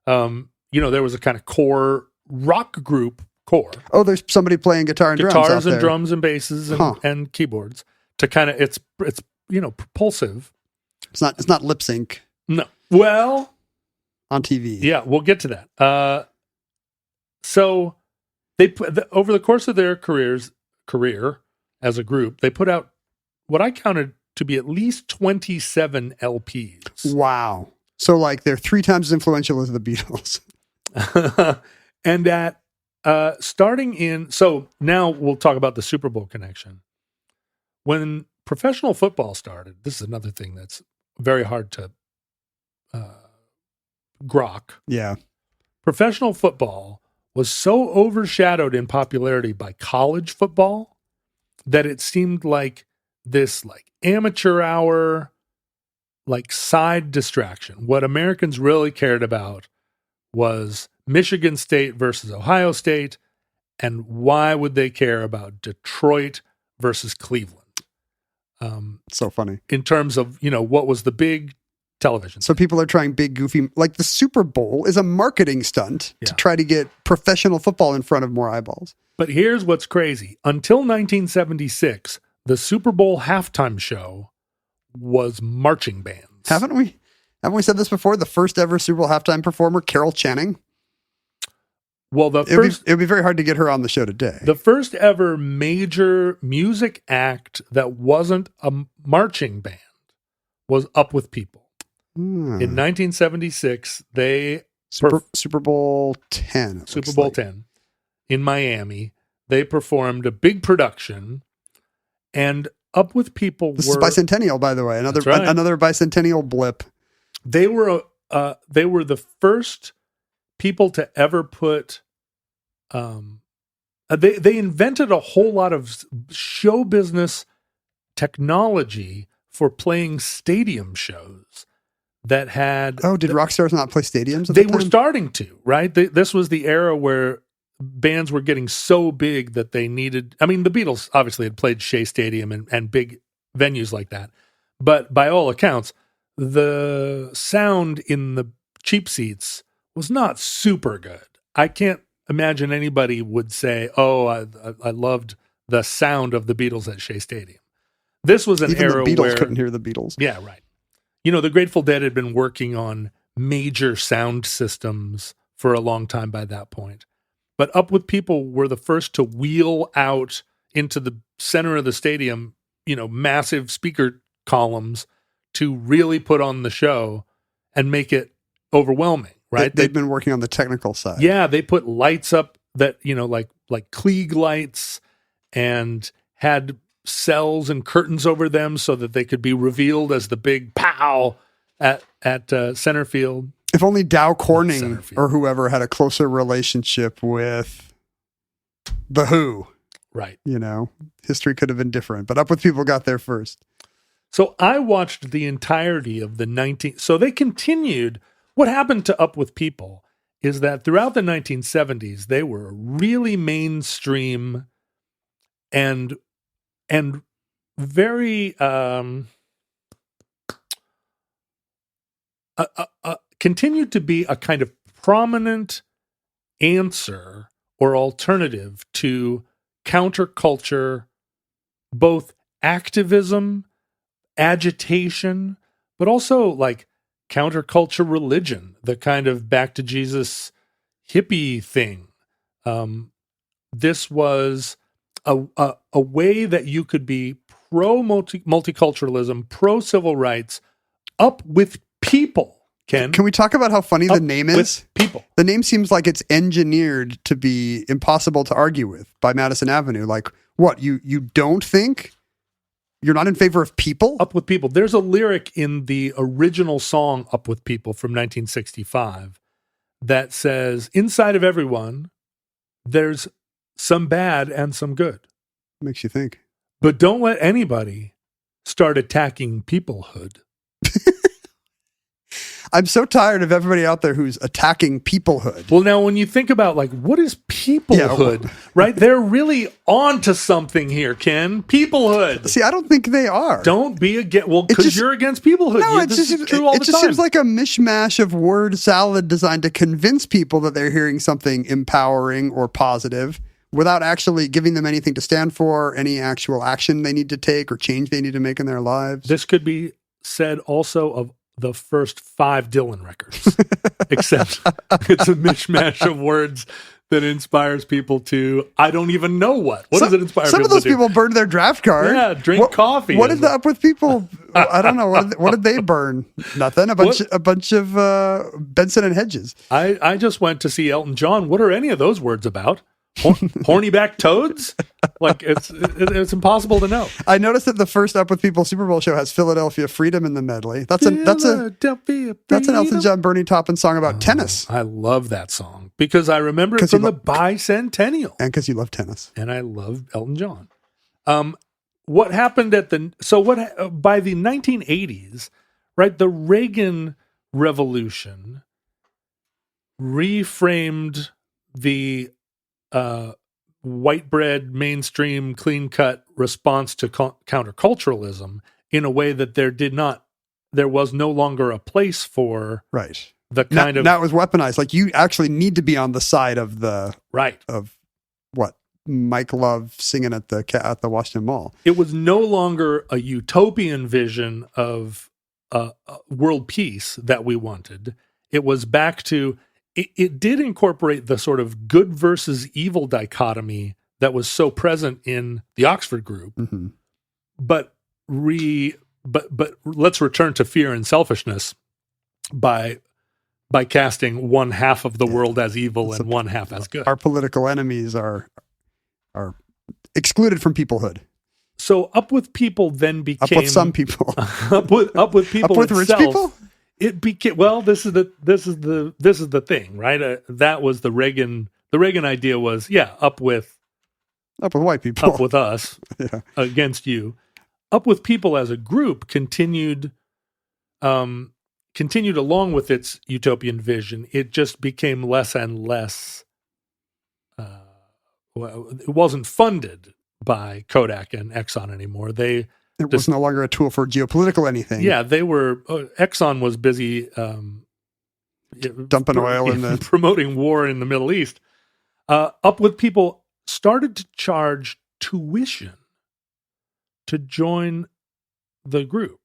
There was a kind of core rock group core. Oh, there's somebody playing guitars and drums and basses and keyboards to kind of, it's propulsive. It's not lip sync. No. Well, on TV. Yeah, we'll get to that. So they over the course of their career as a group, they put out what I counted to be at least 27 LPs. Wow. So like they're 3 times as influential as the Beatles. And at so now we'll talk about the Super Bowl connection. When professional football started, this is another thing that's very hard to grok. Yeah. Professional football was so overshadowed in popularity by college football that it seemed like this like amateur hour, like side distraction. What Americans really cared about was Michigan State versus Ohio State, and why would they care about Detroit versus Cleveland? So funny. In terms of, what was the big television. So people are trying big, goofy, like the Super Bowl is a marketing stunt to try to get professional football in front of more eyeballs. But here's what's crazy. Until 1976, the Super Bowl halftime show was marching bands. Haven't we said this before? The first ever Super Bowl halftime performer, Carol Channing. Well, it would be very hard to get her on the show today. The first ever major music act that wasn't a marching band was Up With People. In 1976, they Super Bowl 10. Super Bowl 10 in Miami. They performed a big production, and Up With People. This is bicentennial, by the way. Another bicentennial blip. They were the first people to ever put. They invented a whole lot of show business technology for playing stadium shows that had. Oh, did rock stars not play stadiums? They were starting to, right? This was the era where bands were getting so big that they needed. I mean, the Beatles obviously had played Shea Stadium and big venues like that, but by all accounts, the sound in the cheap seats was not super good. I can't imagine anybody would say, "Oh, I loved the sound of the Beatles at Shea Stadium." This was an era the Beatles where couldn't hear the Beatles. Yeah, right. The Grateful Dead had been working on major sound systems for a long time by that point. But Up With People were the first to wheel out into the center of the stadium, massive speaker columns to really put on the show and make it overwhelming, right? They've been working on the technical side. Yeah, they put lights up that, like Klieg lights, and had cells and curtains over them so that they could be revealed as the big pow at center field. If only Dow Corning or whoever had a closer relationship with The Who. Right. History could have been different, but Up With People got there first. So I watched the entirety of the so they continued. What happened to Up With People is that throughout the 1970s, they were really mainstream and very continued to be a kind of prominent answer or alternative to counterculture, both activism, agitation, but also like counterculture religion, the kind of back to Jesus hippie thing. This was a way that you could be pro multiculturalism, pro civil rights, up with people. Ken, can we talk about how funny the name is? With people. The name seems like it's engineered to be impossible to argue with by Madison Avenue. Like, what, you don't think? You're not in favor of people? Up With People. There's a lyric in the original song Up With People from 1965 that says, inside of everyone, there's some bad and some good. Makes you think. But don't let anybody start attacking peoplehood. I'm so tired of everybody out there who's attacking peoplehood. Well, now, when you think about, like, what is peoplehood, right? They're really onto something here, Ken. Peoplehood. See, I don't think they are. Don't be against, well, because you're against peoplehood. No, this is true all the time. It just seems like a mishmash of word salad designed to convince people that they're hearing something empowering or positive without actually giving them anything to stand for, any actual action they need to take or change they need to make in their lives. This could be said also of the first 5 Dylan records, except it's a mishmash of words that inspires people to, I don't even know what. What does it inspire people to do? Some of those people burned their draft card. Yeah, drink coffee. What is Up With People? I don't know. What did they burn? Nothing. A bunch of Benson and Hedges. I just went to see Elton John. What are any of those words about? Horny back toads? Like, it's impossible to know. I noticed that the first Up With People Super Bowl show has Philadelphia Freedom in the medley. That's an Elton John Bernie Taupin song about tennis. I love that song because I remember it from the bicentennial. And because you love tennis. And I love Elton John. what happened by the 1980s, right? The Reagan Revolution reframed the white bread, mainstream, clean cut response to counterculturalism in a way that there was no longer a place for Right. the kind of now it was weaponized. Like you actually need to be on the side of the right of what Mike Love singing at the Washington Mall. It was no longer a utopian vision of world peace that we wanted. It was back to it did incorporate the sort of good versus evil dichotomy that was so present in the Oxford group, Mm-hmm. but let's return to fear and selfishness by casting one half of the world as evil and one half as good. Our political enemies are excluded from peoplehood. So Up With People then became Up with some people. Up with people. Up with rich itself, people. It became this is the thing, right? That was the Reagan idea was up with white people. up with us Yeah. against you. Up With People as a group continued along with its utopian vision. It just became less and less. It wasn't funded by Kodak and Exxon anymore. It was no longer a tool for geopolitical anything. Yeah, they were. Exxon was busy dumping oil in the promoting war in the Middle East. Up With People started to charge tuition to join the group.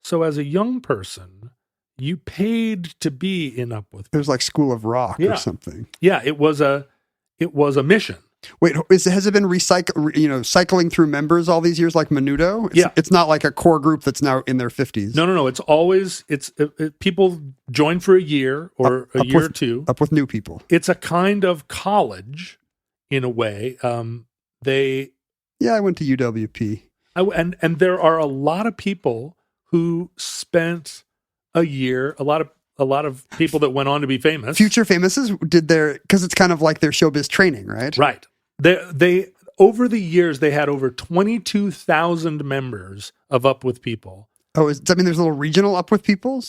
So as a young person, you paid to be in Up With People. It was like School of Rock Yeah. or something. Yeah, it was a mission. Wait, has it been cycling through members all these years like Menudo? It's not like a core group that's now in their 50s. No. It's always people join for a year or a year or two. Up with new people. It's a kind of college in a way. I went to UWP. And there are a lot of people who spent a year. A lot of people that went on to be famous. Future famouses because it's kind of like their showbiz training, right? Right. They over the years they had over 22,000 members of Up With People. Oh, does that mean there's little regional Up With Peoples?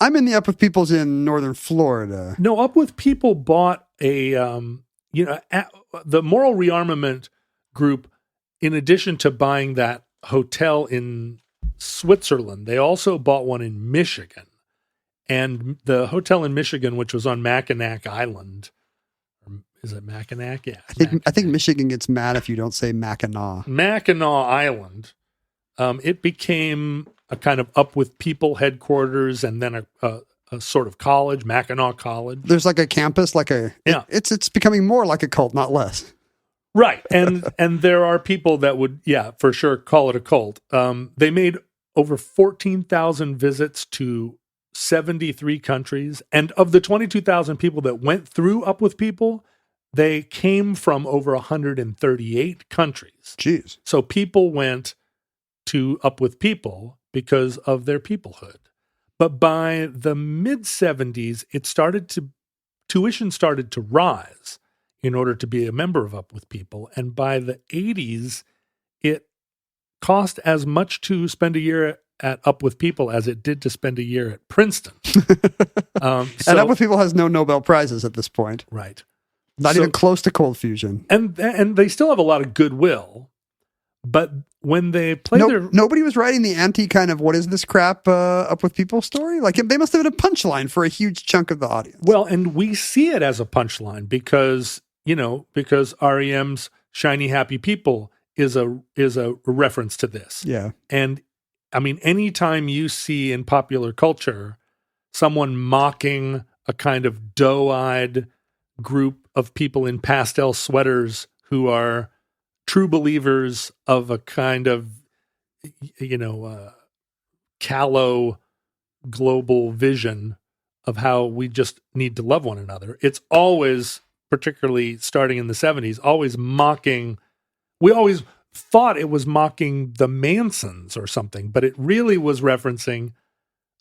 I'm in the Up With Peoples in northern Florida. No, Up With People bought the Moral Rearmament group. In addition to buying that hotel in Switzerland, they also bought one in Michigan. And the hotel in Michigan, which was on Mackinac Island, is it Mackinac? Yeah. I think Michigan gets mad if you don't say Mackinac. Mackinac Island. It became a kind of Up With People headquarters and then a sort of college, Mackinac College. There's like a campus, it's becoming more like a cult, not less. Right. And there are people that would, for sure call it a cult. They made over 14,000 visits to 73 countries. And of the 22,000 people that went through Up With People, they came from over 138 countries. Jeez. So people went to Up With People because of their peoplehood. But by the mid-70s, tuition started to rise in order to be a member of Up With People. And by the 80s, it cost as much to spend a year at Up With People as it did to spend a year at Princeton. And Up With People has no Nobel Prizes at this point. Right. Not even close to Cold Fusion. And they still have a lot of goodwill. But when they play nobody was writing the anti kind of what is this crap Up With People story. Like they must have been a punchline for a huge chunk of the audience. Well, and we see it as a punchline because REM's Shiny Happy People is a reference to this. Yeah. And I mean, anytime you see in popular culture someone mocking a kind of doe-eyed group of people in pastel sweaters who are true believers of a kind of, callow global vision of how we just need to love one another. It's always, particularly starting in the 70s, always mocking. We always thought it was mocking the Mansons or something, but it really was referencing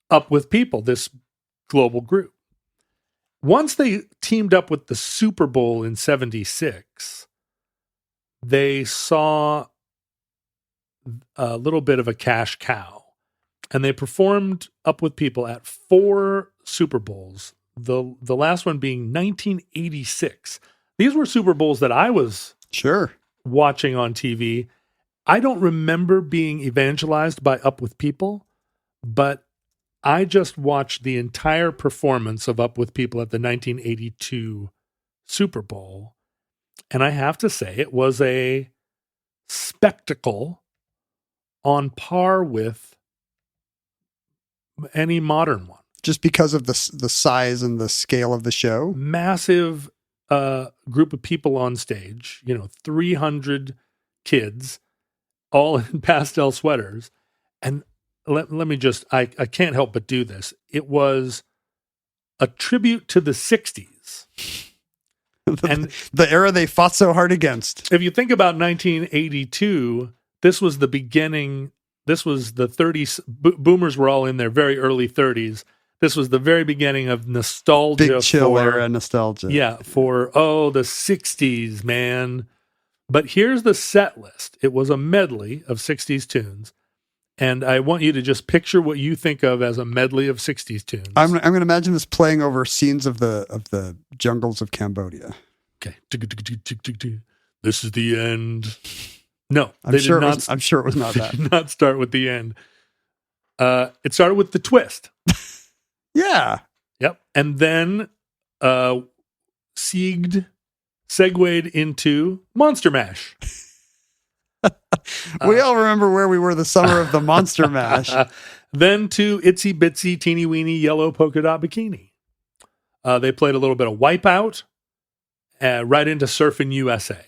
Up With People, this global group. Once they teamed up with the Super Bowl in 76, they saw a little bit of a cash cow. And they performed Up With People at 4 Super Bowls, the last one being 1986. These were Super Bowls that I was Sure. watching on TV. I don't remember being evangelized by Up With People, but I just watched the entire performance of Up With People at the 1982 Super Bowl. And I have to say, it was a spectacle on par with any modern one. Just because of the size and the scale of the show? Massive group of people on stage, 300 kids, all in pastel sweaters. And let me just, I can't help but do this. It was a tribute to the 60s. And the era they fought so hard against. if you think about 1982, this was the beginning. This was the 30s. Boomers were all in their very early 30s. This was the very beginning of nostalgia. Big chill era nostalgia. Yeah, for, the 60s, man. But here's the set list. It was a medley of 60s tunes. And I want you to just picture what you think of as a medley of 60s tunes. I'm going to imagine this playing over scenes of the jungles of Cambodia. Okay. This is the end. No, I'm sure it was not that. Did not start with the end. It started with the twist. Yeah. Yep. And then segued into Monster Mash. We all remember where we were the summer of the Monster Mash. Then to Itsy Bitsy Teeny Weeny Yellow Polka Dot Bikini. They played a little bit of Wipeout, right into Surfin' USA.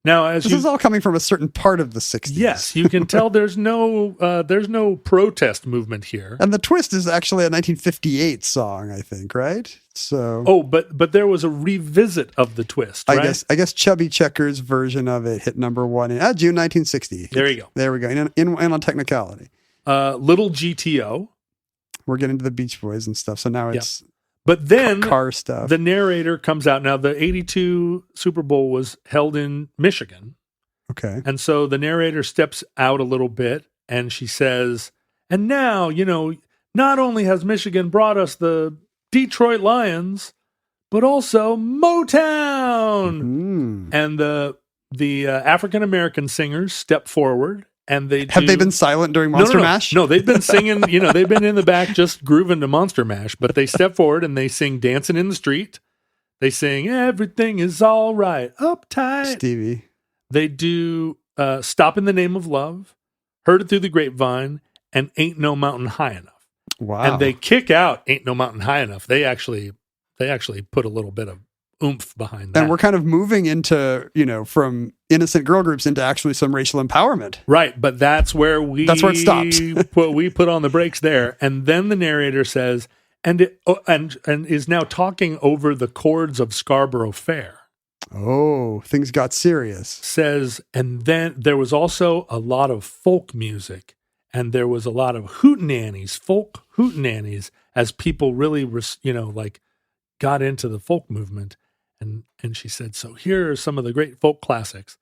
Now, This is all coming from a certain part of the 60s. yes, you can tell there's no protest movement here. And the twist is actually a 1958 song, I think, right? So But there was a revisit of the twist, right? I guess Chubby Checker's version of it hit number 1 in June 1960. There you go. There we go. In on technicality. Little GTO. We're getting to the Beach Boys and stuff. So now it's But then car stuff. the narrator comes out. Now, the 82 Super Bowl was held in Michigan. Okay. And so the narrator steps out a little bit and she says, and now, not only has Michigan brought us the Detroit Lions, but also Motown. Mm. And the African-American singers step forward. And Have they been silent during Monster Mash? No, they've been singing, they've been in the back just grooving to Monster Mash, but they step forward and they sing Dancing in the Street. They sing Everything is All Right, Uptight. Stevie. They do Stop in the Name of Love, Heard It Through the Grapevine, and Ain't No Mountain High Enough. Wow. And they kick out Ain't No Mountain High Enough. They actually put a little bit of oomph behind that. And we're kind of moving into, from innocent girl groups into actually some racial empowerment. Right, but that's where it stops. we put on the brakes there. And then the narrator says, and is now talking over the chords of Scarborough Fair. Oh, things got serious. Says, and then there was also a lot of folk music, and there was a lot of hootenannies, folk hootenannies, as people really, got into the folk movement. And she said, so here are some of the great folk classics,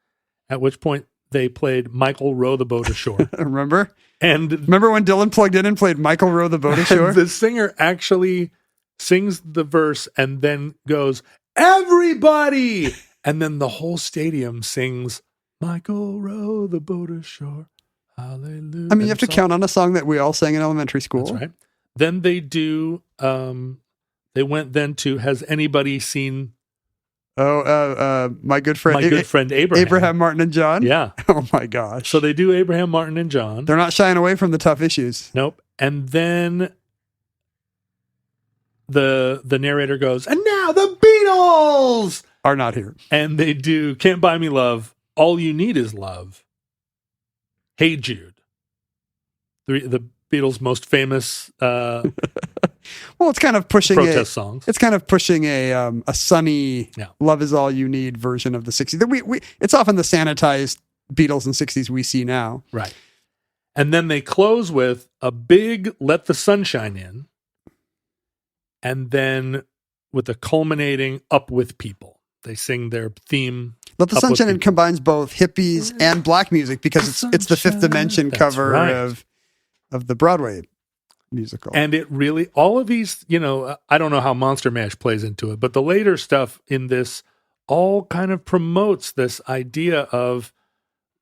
at which point they played Michael Row the Boat Ashore. Remember? And remember when Dylan plugged in and played Michael Row the Boat Ashore? The singer actually sings the verse and then goes, everybody! And then the whole stadium sings, Michael Row the Boat Ashore. Hallelujah. I mean, you have to count on a song that we all sang in elementary school. That's right. Then they do, they went then to, has anybody seen my good friend, Abraham. Abraham Martin and John. Yeah. Oh my gosh. So they do Abraham Martin and John. They're not shying away from the tough issues. Nope. And then the narrator goes, and now the Beatles are not here. And they do Can't Buy Me Love, All You Need Is Love, Hey Jude. The Beatles' most famous well, it's kind of pushing protest songs. It's kind of pushing a sunny "Love Is All You Need" version of the '60s. It's often the sanitized Beatles and '60s we see now, right? And then they close with a big "Let the Sunshine In," and then with a culminating "Up with People." They sing their theme. Let the Up with Sunshine In People. combines both hippies and black music because it's the Fifth Sunshine. Dimension That's cover right. of the Broadway musical. And it really, all of these, I don't know how Monster Mash plays into it, but the later stuff in this all kind of promotes this idea of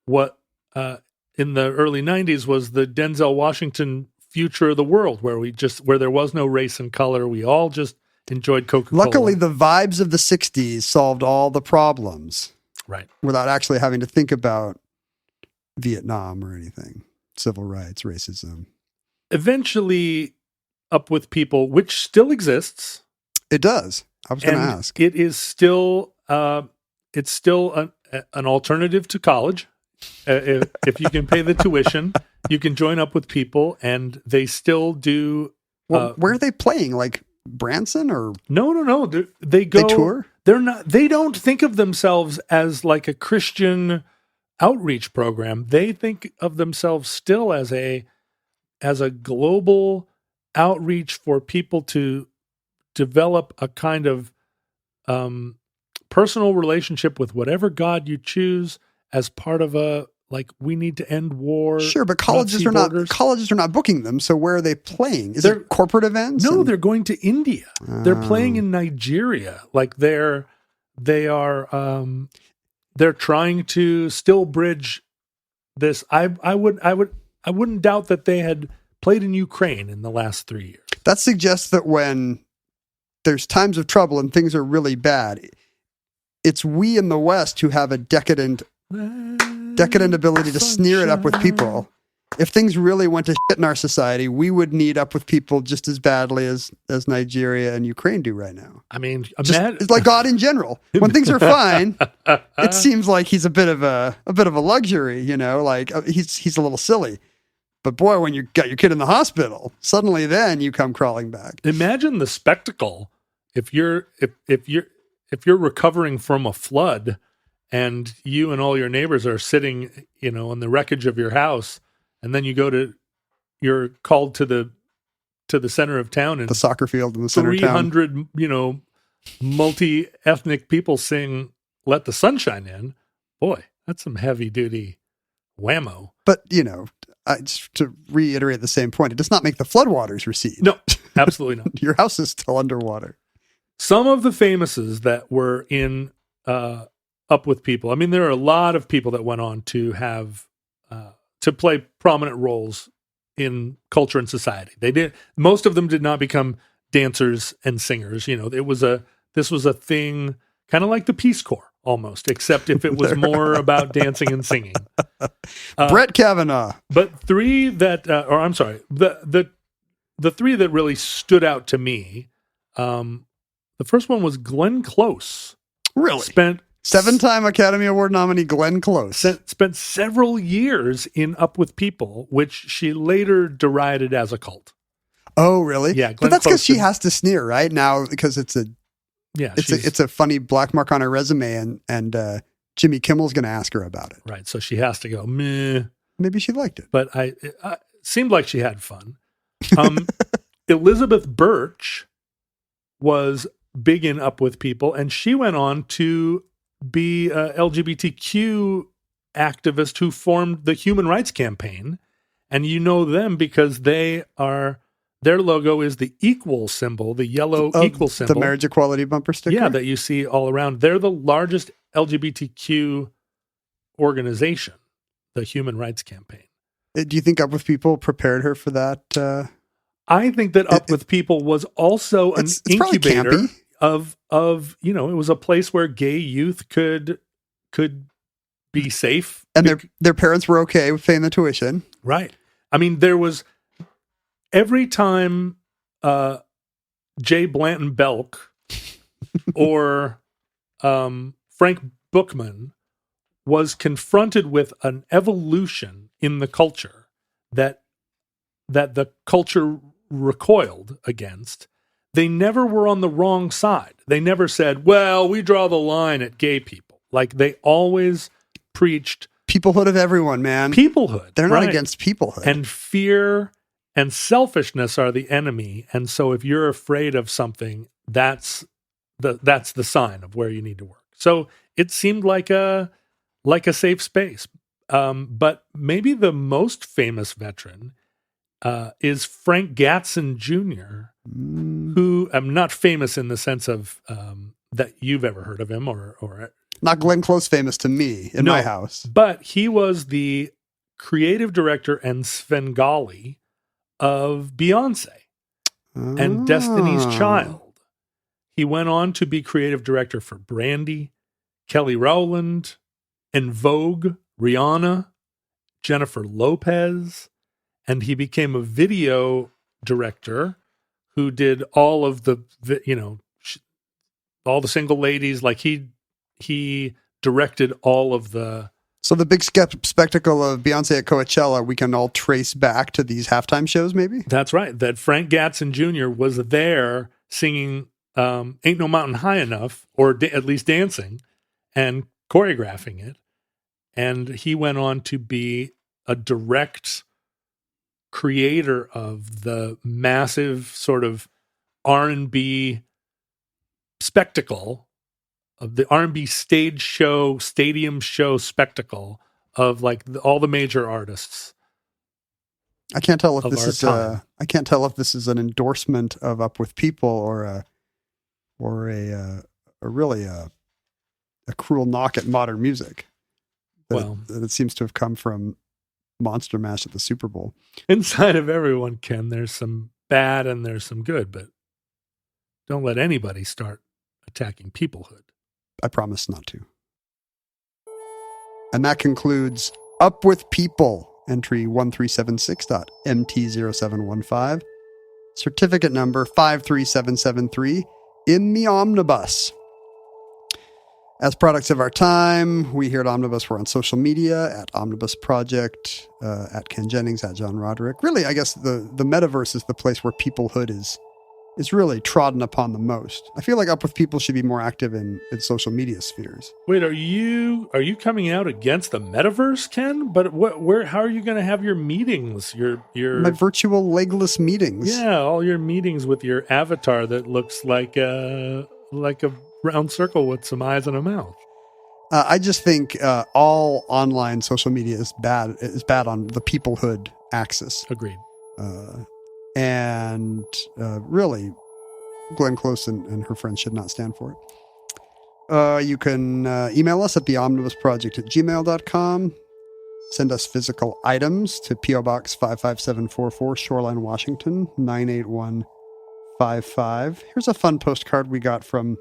what in the early 90s was the Denzel Washington future of the world, where there was no race and color. We all just enjoyed Coca-Cola. Luckily, the vibes of the 60s solved all the problems. Right. Without actually having to think about Vietnam or anything. Civil rights, racism. Eventually, Up With People, which still exists. It does. I was going to and ask. It is still, it's still an alternative to college. If you can pay the tuition, you can join Up With People, and they still do. Well, where are they playing? Like Branson or No. They go. They tour? They're not. They don't think of themselves as like a Christian outreach program. They think of themselves still as a global outreach for people to develop a kind of personal relationship with whatever God you choose as part of we need to end war. Sure, but colleges are not booking them. So where are they playing? Is it corporate events? No, they're going to India. They're playing in Nigeria. Like they're trying to still bridge this. I wouldn't doubt that they had played in Ukraine in the last 3 years. That suggests that when there's times of trouble and things are really bad, it's we in the West who have a decadent ability to sneer it Up With People. If things really went to shit in our society, we would need Up With People just as badly as Nigeria and Ukraine do right now. I mean, It's like God in general. When things are fine, it seems like he's a bit of a luxury, like he's a little silly. But boy, when you got your kid in the hospital, suddenly then you come crawling back. Imagine the spectacle if you're recovering from a flood and you and all your neighbors are sitting, on the wreckage of your house, and then you're called to the center of town, and the soccer field in the center of town. 300, multi-ethnic people sing "Let the Sunshine In." Boy, that's some heavy duty whammo. But just to reiterate the same point, it does not make the floodwaters recede. No, absolutely not. Your house is still underwater. Some of the famouses that were in Up With People. I mean, there are a lot of people that went on to have to play prominent roles in culture and society. Most of them did not become dancers and singers. This was a thing kind of like the Peace Corps almost, except if it was more about dancing and singing. Brett Kavanaugh. But three that, the three that really stood out to me. The first one was Glenn Close. Really? Spent 7-time Academy Award nominee Glenn Close. Spent several years in Up With People, which she later derided as a cult. Oh, really? Yeah, but that's because she has to sneer, right? Now, because it's a funny black mark on her resume, and Jimmy Kimmel's going to ask her about it. Right, so she has to go, meh. Maybe she liked it. But it seemed like she had fun. Elizabeth Birch was big in Up With People, and she went on to be a LGBTQ activist who formed the Human Rights Campaign. And you know them because their logo is the equal symbol, the yellow equal symbol. The marriage equality bumper sticker? Yeah, that you see all around. They're the largest LGBTQ organization, the Human Rights Campaign. Do you think Up With People prepared her for that? I think that Up With People was also an incubator of it was a place where gay youth could be safe. And their parents were okay with paying the tuition. Right. I mean, there was every time Jay Blanton Belk or Frank Bookman was confronted with an evolution in the culture that the culture recoiled against, they never were on the wrong side. They never said, well, we draw the line at gay people. Like, they always preached peoplehood of everyone, man. Peoplehood. They're not against peoplehood. And fear and selfishness are the enemy. And so if you're afraid of something, that's the sign of where you need to work. So it seemed like a safe space. But maybe the most famous veteran is Frank Gatson Jr., who I'm not famous in the sense of that you've ever heard of him or Not Glenn Close famous to me in my house. But he was the creative director and Svengali of Beyonce and Destiny's Child. He went on to be creative director for Brandy, Kelly Rowland, En Vogue, Rihanna, Jennifer Lopez, and he became a video director who did all of the all the single ladies. Like he directed all of the. So the big spectacle of Beyonce at Coachella, we can all trace back to these halftime shows, maybe? That's right. That Frank Gatson Jr. was there singing Ain't No Mountain High Enough, or at least dancing and choreographing it. And he went on to be a direct creator of the massive sort of R&B spectacle, of the R&B stage show, stadium show spectacle of like all the major artists. I can't tell if Of this our is time. I can't tell if this is an endorsement of Up With People or really a cruel knock at modern music. That it seems to have come from Monster Mash at the Super Bowl. Inside of everyone, Ken, there's some bad and there's some good, but don't let anybody start attacking peoplehood. I promise not to. And that concludes Up With People, entry 1376.MT0715, certificate number 53773, in the Omnibus. As products of our time, we here at Omnibus, we're on social media, at Omnibus Project, at Ken Jennings, at John Roderick. Really, I guess the metaverse is the place where peoplehood is really trodden upon the most. I feel like Up With People should be more active in social media spheres. Wait, are you coming out against the metaverse, Ken? But how are you going to have your meetings? Your My virtual legless meetings. Yeah, all your meetings with your avatar that looks like a round circle with some eyes and a mouth. I just think all online social media is bad. Is bad on the peoplehood axis. Agreed. And really, Glenn Close and her friends should not stand for it. You can email us at theomnibusproject@gmail.com. Send us physical items to P.O. Box 55744, Shoreline, Washington, 98155. Here's a fun postcard we got from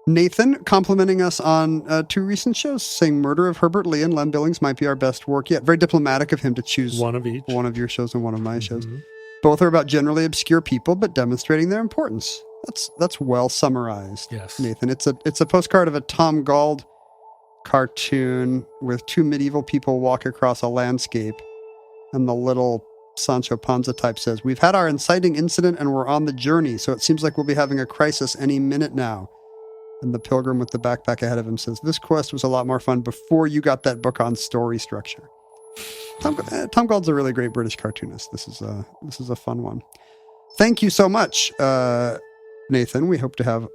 Nathan, complimenting us on 2 recent shows, saying Murder of Herbert Lee and Lem Billings might be our best work yet. Very diplomatic of him to choose one of each. One of your shows and one of my shows. Both are about generally obscure people, but demonstrating their importance. That's well summarized, yes, Nathan. It's a postcard of a Tom Gauld cartoon with 2 medieval people walk across a landscape, and the little Sancho Panza type says, "We've had our inciting incident and we're on the journey, so it seems like we'll be having a crisis any minute now." And the pilgrim with the backpack ahead of him says, "This quest was a lot more fun before you got that book on story structure." Tom Gauld's a really great British cartoonist. This is a fun one. Thank you so much, Nathan. We hope to have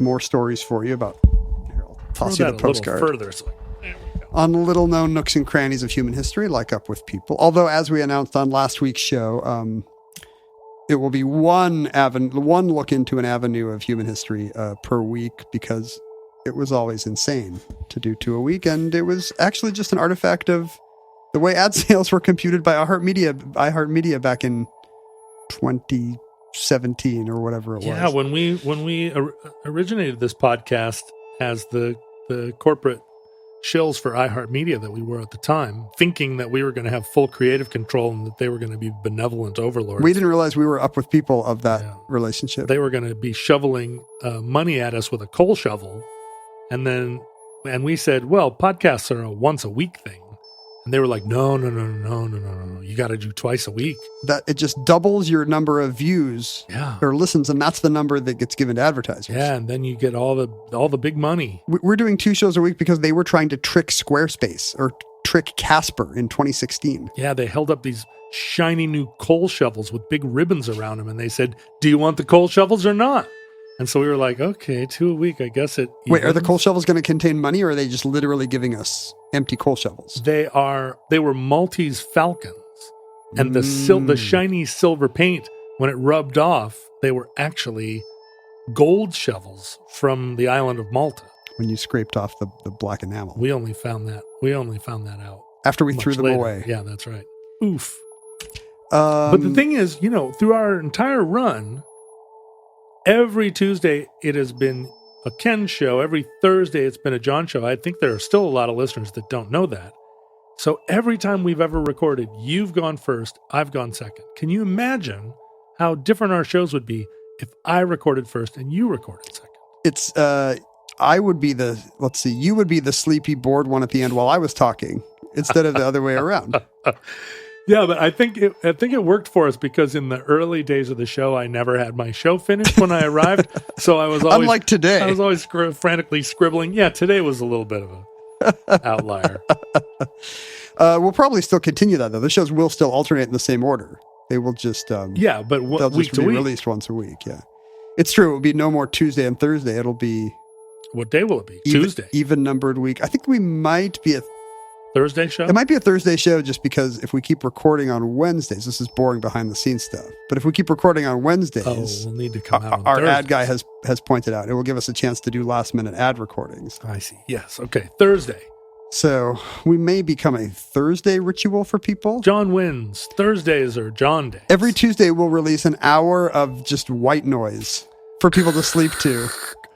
more stories for you about. Here, I'll toss you the postcard. Further, so there we go. On little known nooks and crannies of human history, like Up With People. Although, as we announced on last week's show, it will be one look into an avenue of human history per week, because it was always insane to do 2 a week, and it was actually just an artifact of the way ad sales were computed by iHeartMedia back in 2017 or whatever it was. Yeah, when we originated this podcast as the corporate shills for iHeartMedia that we were at the time, thinking that we were going to have full creative control and that they were going to be benevolent overlords. We didn't realize we were Up With People of that relationship. They were going to be shoveling money at us with a coal shovel, and we said, "Well, podcasts are a once a week thing," and they were like, "No, you got to do twice a week." That it just doubles your number of views or listens, and that's the number that gets given to advertisers. Yeah, and then you get all the big money. We're doing 2 shows a week because they were trying to trick Squarespace or trick Casper in 2016. Yeah, they held up these shiny new coal shovels with big ribbons around them, and they said, "Do you want the coal shovels or not?" And so we were like, okay, 2 a week. I guess it. Wait, are the evens. coal shovels going to contain money, or are they just literally giving us empty coal shovels? They were Maltese Falcons, and the shiny silver paint, when it rubbed off, they were actually gold shovels from the island of Malta. When you scraped off the black enamel. We only found that out After we much threw them later. away. Yeah, that's right. Oof. But the thing is, through our entire run, every Tuesday it has been a Ken show. Every Thursday it's been a John show. I think there are still a lot of listeners that don't know that. So every time we've ever recorded, you've gone first, I've gone second. Can you imagine how different our shows would be if I recorded first and you recorded second? It's, you would be the sleepy, bored one at the end while I was talking instead of the other way around. Yeah, but I think it worked for us because in the early days of the show, I never had my show finished when I arrived. So I was always, unlike today, I was always frantically scribbling. Yeah, today was a little bit of a outlier. We'll probably still continue that though. The shows will still alternate in the same order. They will just but they'll week just to be week. released once a week. Yeah, it's true. It will be no more Tuesday and Thursday. It'll be What day will it be? Tuesday. even numbered week. I think we might be Thursday show? It might be a Thursday show just because if we keep recording on Wednesdays, this is boring behind the scenes stuff. But if we keep recording on Wednesdays, we'll need to come out on our Thursdays. ad guy has pointed out it will give us a chance to do last minute ad recordings. I see. Yes. Okay. Thursday. So we may become a Thursday ritual for people. John wins. Thursdays are John days. Every Tuesday we'll release an hour of just white noise for people to sleep to.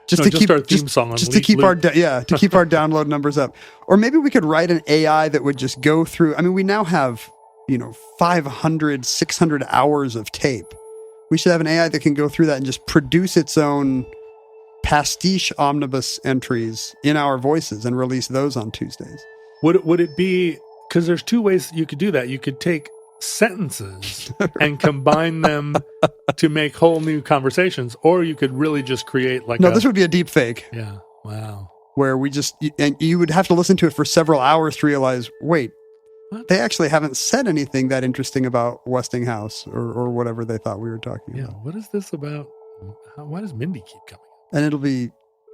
Just our theme song on just to keep loop. our download numbers up. Or maybe we could write an AI that would just go through. I mean, we now have 500, 600 hours of tape. We should have an AI that can go through that and just produce its own pastiche omnibus entries in our voices and release those on Tuesdays. Would it be, because there's two ways you could do that. You could take sentences and combine them to make whole new conversations, or you could really just create this would be a deep fake. Yeah. Wow. Where you would have to listen to it for several hours to realize, wait, What? they actually haven't said anything that interesting about Westinghouse or whatever they thought we were talking Yeah. about. What is this about? Why does Mindy keep coming? And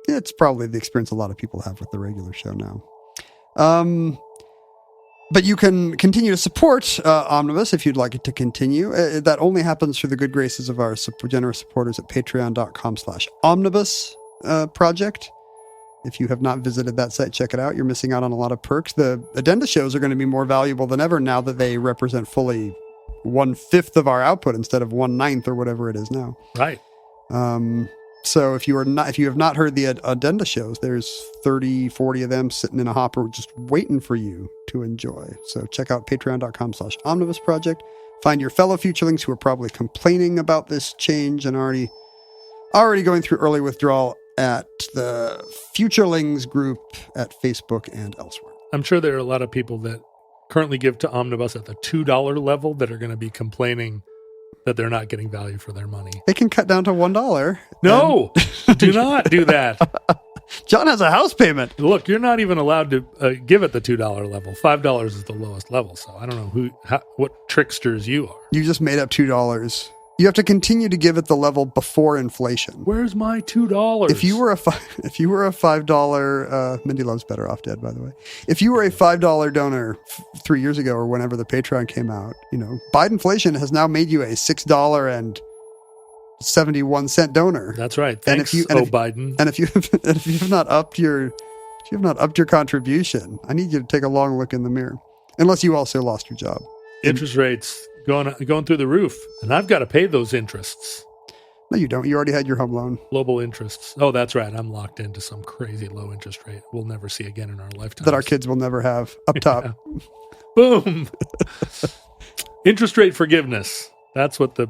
it's probably the experience a lot of people have with the regular show now. But you can continue to support Omnibus if you'd like it to continue. That only happens through the good graces of our generous supporters at patreon.com/omnibus project. If you have not visited that site, check it out. You're missing out on a lot of perks. The addenda shows are going to be more valuable than ever now that they represent fully 1/5 of our output instead of 1/9 or whatever it is now. Right. So if you have not heard the addenda shows, there's 30, 40 of them sitting in a hopper just waiting for you to enjoy. So check out patreon.com/omnibus project. Find your fellow futurelings who are probably complaining about this change and already going through early withdrawal at the Futurelings group at Facebook and elsewhere. I'm sure there are a lot of people that currently give to Omnibus at the $2 level that are going to be complaining that they're not getting value for their money. They can cut down to $1. No, do not do that. John has a house payment. Look, you're not even allowed to give at the $2 level. $5 is the lowest level. So I don't know what tricksters you are. You just made up $2. You have to continue to give at the level before inflation. Where's my $2? If you were a $5, Mindy Love's better off dead, by the way. If you were a $5 donor 3 years ago or whenever the Patreon came out, Biden inflation has now made you a $6.71 donor. That's right. Thanks, Biden. And if you have not upped your contribution, I need you to take a long look in the mirror. Unless you also lost your job. Interest rates going through the roof, and I've got to pay those interests. No, you don't. You already had your home loan. Global interests. Oh, that's right. I'm locked into some crazy low interest rate we'll never see again in our lifetime. That our kids will never have. Up top. Yeah. Boom. Interest rate forgiveness. That's what the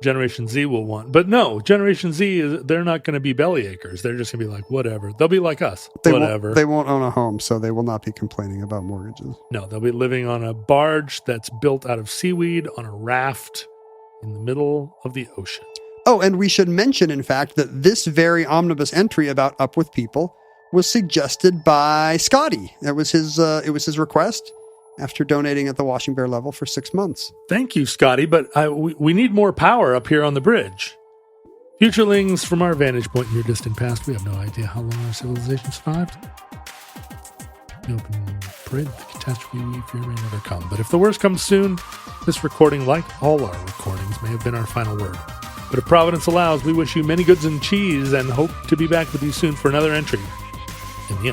Generation Z will want. But no, Generation Z, they're not going to be bellyachers. They're just going to be like, whatever. They'll be like us. Whatever. They won't own a home, so they will not be complaining about mortgages. No, they'll be living on a barge that's built out of seaweed on a raft in the middle of the ocean. Oh, and we should mention, in fact, that this very omnibus entry about Up With People was suggested by Scotty. It was his request after donating at the Washing Bear level for 6 months. Thank you, Scotty, but we need more power up here on the bridge. Futurelings, from our vantage point in your distant past, we have no idea how long our civilization survived. We open parade, the catastrophe we fear may never come. But if the worst comes soon, this recording, like all our recordings, may have been our final word. But if Providence allows, we wish you many goods and cheese and hope to be back with you soon for another entry in the